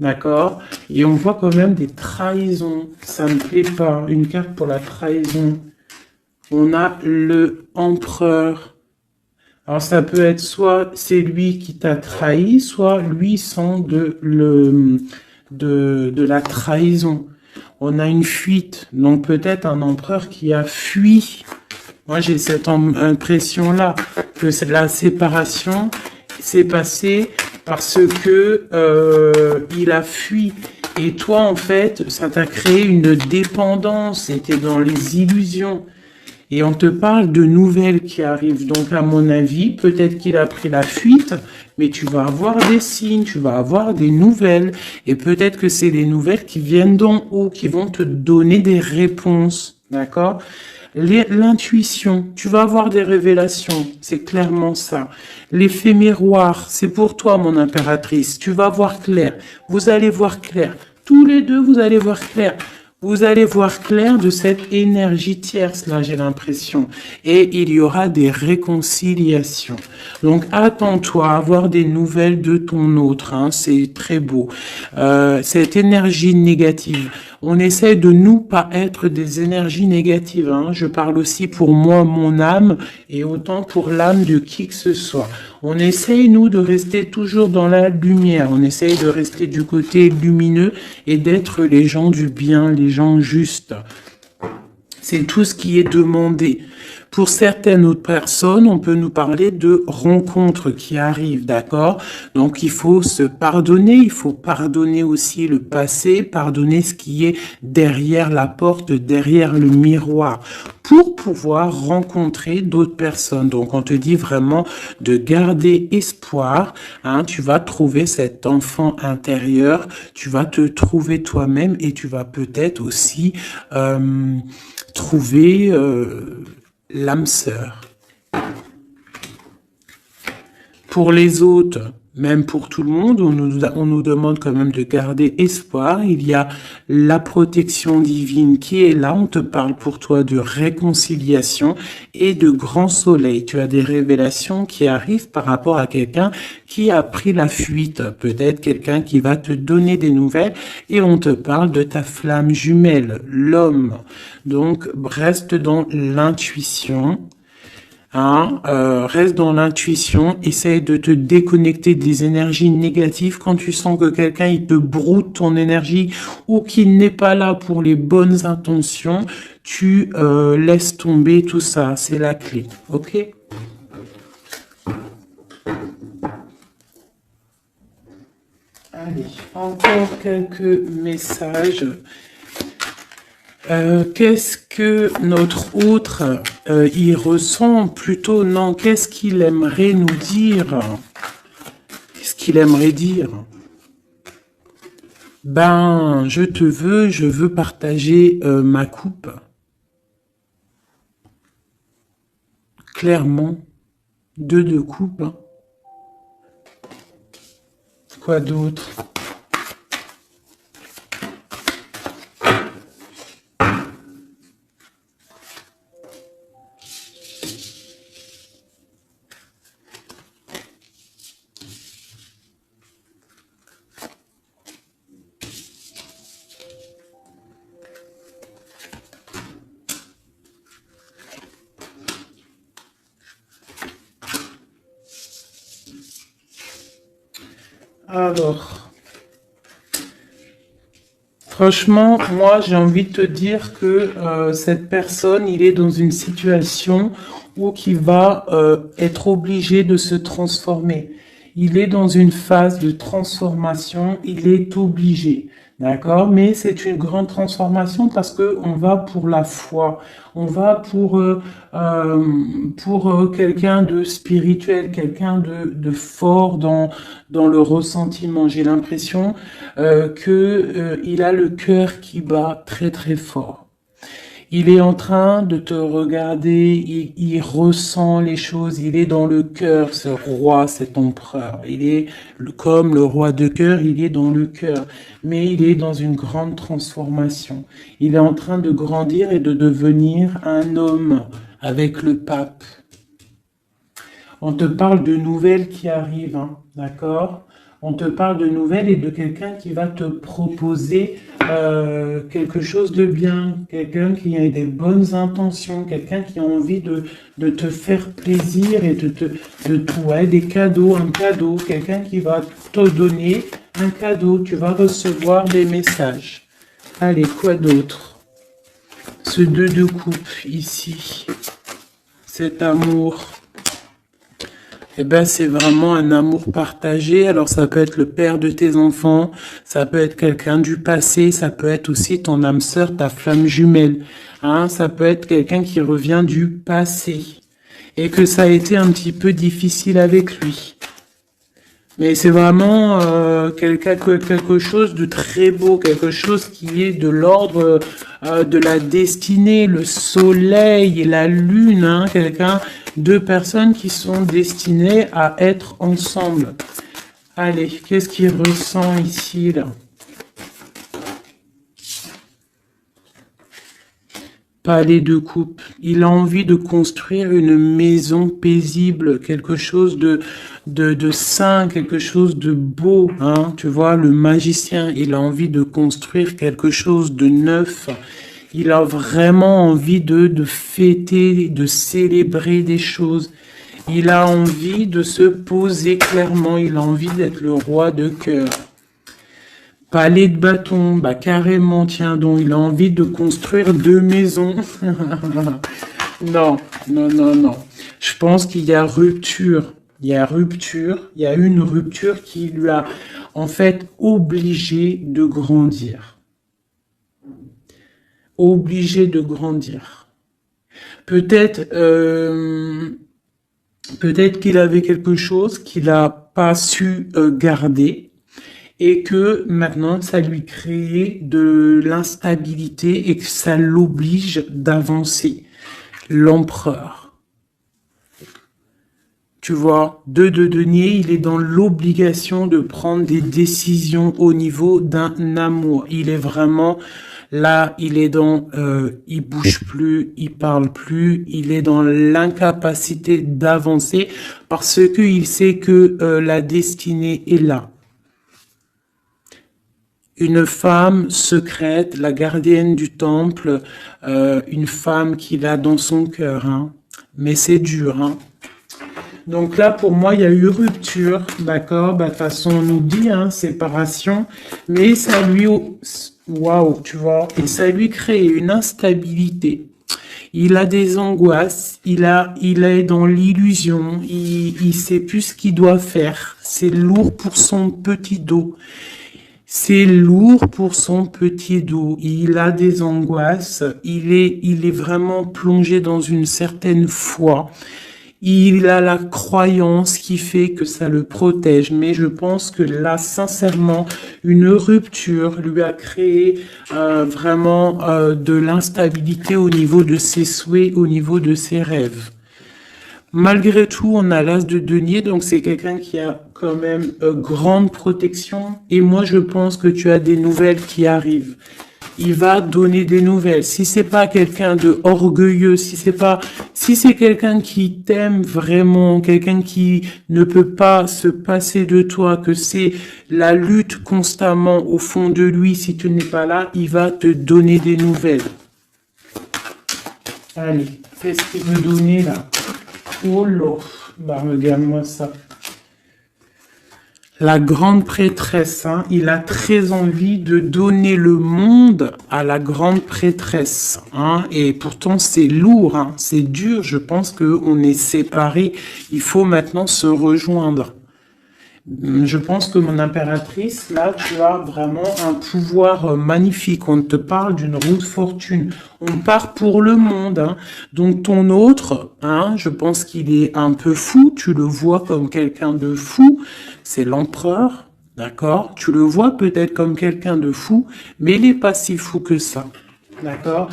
d'accord? Et on voit quand même des trahisons. Ça me plaît pas. Une carte pour la trahison. On a le empereur. Alors ça peut être soit c'est lui qui t'a trahi, soit lui sent de la trahison. On a une fuite, donc peut-être un empereur qui a fui. Moi j'ai cette impression-là, que la séparation s'est passée parce que il a fui. Et toi en fait, ça t'a créé une dépendance, c'était dans les illusions. Et on te parle de nouvelles qui arrivent. Donc, à mon avis, peut-être qu'il a pris la fuite, mais tu vas avoir des signes, tu vas avoir des nouvelles. Et peut-être que c'est des nouvelles qui viennent d'en haut, qui vont te donner des réponses. D'accord? L'intuition, tu vas avoir des révélations. C'est clairement ça. L'effet miroir, c'est pour toi, mon impératrice. Tu vas voir clair. Vous allez voir clair. Tous les deux, vous allez voir clair. Vous allez voir clair de cette énergie tierce, là, j'ai l'impression. Et il y aura des réconciliations. Donc, attends-toi à avoir des nouvelles de ton autre. Hein, c'est très beau. Cette énergie négative. On essaie de nous pas être des énergies négatives. Hein. Je parle aussi pour moi, mon âme, et autant pour l'âme de qui que ce soit. On essaye, nous, de rester toujours dans la lumière. On essaye de rester du côté lumineux et d'être les gens du bien, les gens justes. C'est tout ce qui est demandé. Pour certaines autres personnes, on peut nous parler de rencontres qui arrivent, d'accord? Donc, il faut se pardonner, il faut pardonner aussi le passé, pardonner ce qui est derrière la porte, derrière le miroir, pour pouvoir rencontrer d'autres personnes. Donc, on te dit vraiment de garder espoir, hein, tu vas trouver cet enfant intérieur, tu vas te trouver toi-même et tu vas peut-être aussi trouver l'âme sœur. Pour les autres, même pour tout le monde, on nous demande quand même de garder espoir. Il y a la protection divine qui est là. On te parle pour toi de réconciliation et de grand soleil. Tu as des révélations qui arrivent par rapport à quelqu'un qui a pris la fuite. Peut-être quelqu'un qui va te donner des nouvelles et on te parle de ta flamme jumelle, l'homme. Donc, reste dans l'intuition. Hein, reste dans l'intuition, essaye de te déconnecter des énergies négatives quand tu sens que quelqu'un il te broute ton énergie ou qu'il n'est pas là pour les bonnes intentions, tu laisses tomber tout ça, c'est la clé, ok? Allez, encore quelques messages. Qu'est-ce que notre autre y ressent? Plutôt non, qu'est-ce qu'il aimerait nous dire? Qu'est-ce qu'il aimerait dire? Ben, je veux partager ma coupe. Clairement, deux de coupe. Hein. Quoi d'autre? Alors, franchement, moi, j'ai envie de te dire que cette personne, il est dans une situation où il va être obligé de se transformer. Il est dans une phase de transformation, il est obligé, d'accord? Mais c'est une grande transformation parce que on va pour la foi, on va pour quelqu'un de spirituel, quelqu'un de fort dans le ressentiment. J'ai l'impression que il a le cœur qui bat très très fort. Il est en train de te regarder, il ressent les choses, il est dans le cœur, ce roi, cet empereur. Il est comme le roi de cœur, il est dans le cœur, mais il est dans une grande transformation. Il est en train de grandir et de devenir un homme avec le pape. On te parle de nouvelles qui arrivent, hein, d'accord? On te parle de nouvelles et de quelqu'un qui va te proposer quelque chose de bien, quelqu'un qui a des bonnes intentions, quelqu'un qui a envie de te faire plaisir et ouais, des cadeaux, un cadeau, quelqu'un qui va te donner un cadeau, tu vas recevoir des messages. Allez, quoi d'autre? Ce 2 de coupe ici, cet amour. Eh ben, c'est vraiment un amour partagé. Alors, ça peut être le père de tes enfants, ça peut être quelqu'un du passé, ça peut être aussi ton âme sœur, ta flamme jumelle. Hein, ça peut être quelqu'un qui revient du passé et que ça a été un petit peu difficile avec lui. Mais c'est vraiment quelque chose de très beau, quelque chose qui est de l'ordre de la destinée, le soleil et la lune, hein, deux personnes qui sont destinées à être ensemble. Allez, qu'est-ce qu'il ressent ici, là? Palais de coupe. Il a envie de construire une maison paisible, quelque chose de sain, quelque chose de beau, hein. Tu vois, le magicien, il a envie de construire quelque chose de neuf. Il a vraiment envie de fêter, de célébrer des choses. Il a envie de se poser clairement. Il a envie d'être le roi de cœur. Palais de bâton, bah carrément, tiens donc, il a envie de construire 2 maisons. Non, non, non, non. Je pense qu'il y a rupture. Il y a rupture. Il y a une rupture qui lui a en fait obligé de grandir. Obligé de grandir. Peut-être, peut-être qu'il avait quelque chose qu'il n'a pas su garder et que maintenant ça lui crée de l'instabilité et que ça l'oblige d'avancer. L'empereur. Tu vois, 2 de denier, il est dans l'obligation de prendre des décisions au niveau d'un amour. Il est vraiment là, il est dans, il bouge plus, il parle plus, il est dans l'incapacité d'avancer parce que il sait que la destinée est là. Une femme secrète, la gardienne du temple, une femme qu'il a dans son cœur, hein. Mais c'est dur, hein. Donc là, pour moi, il y a eu rupture, d'accord? Bah, de toute façon, on nous dit, hein, séparation, mais ça lui, waouh, tu vois, et ça lui crée une instabilité. Il a des angoisses, il est dans l'illusion, il sait plus ce qu'il doit faire. C'est lourd pour son petit dos. C'est lourd pour son petit dos. Il a des angoisses. Il est vraiment plongé dans une certaine foi. Il a la croyance qui fait que ça le protège. Mais je pense que là, sincèrement, une rupture lui a créé vraiment de l'instabilité au niveau de ses souhaits, au niveau de ses rêves. Malgré tout, on a l'as de denier, donc c'est quelqu'un qui a quand même grande protection. Et moi, je pense que tu as des nouvelles qui arrivent. Il va donner des nouvelles. Si c'est pas quelqu'un de orgueilleux, si c'est quelqu'un qui t'aime vraiment, quelqu'un qui ne peut pas se passer de toi, que c'est la lutte constamment au fond de lui, si tu n'es pas là, il va te donner des nouvelles. Allez, fais ce qu'il veut donner là. Oh là, bah regarde-moi ça. La grande prêtresse, hein, il a très envie de donner le monde à la grande prêtresse, hein, et pourtant c'est lourd, hein, c'est dur. Je pense que on est séparés. Il faut maintenant se rejoindre. Je pense que mon impératrice, là, tu as vraiment un pouvoir magnifique. On te parle d'une roue de fortune. On part pour le monde, hein. Donc ton autre, hein, je pense qu'il est un peu fou. Tu le vois comme quelqu'un de fou. C'est l'empereur, d'accord? Tu le vois peut-être comme quelqu'un de fou, mais il n'est pas si fou que ça, d'accord?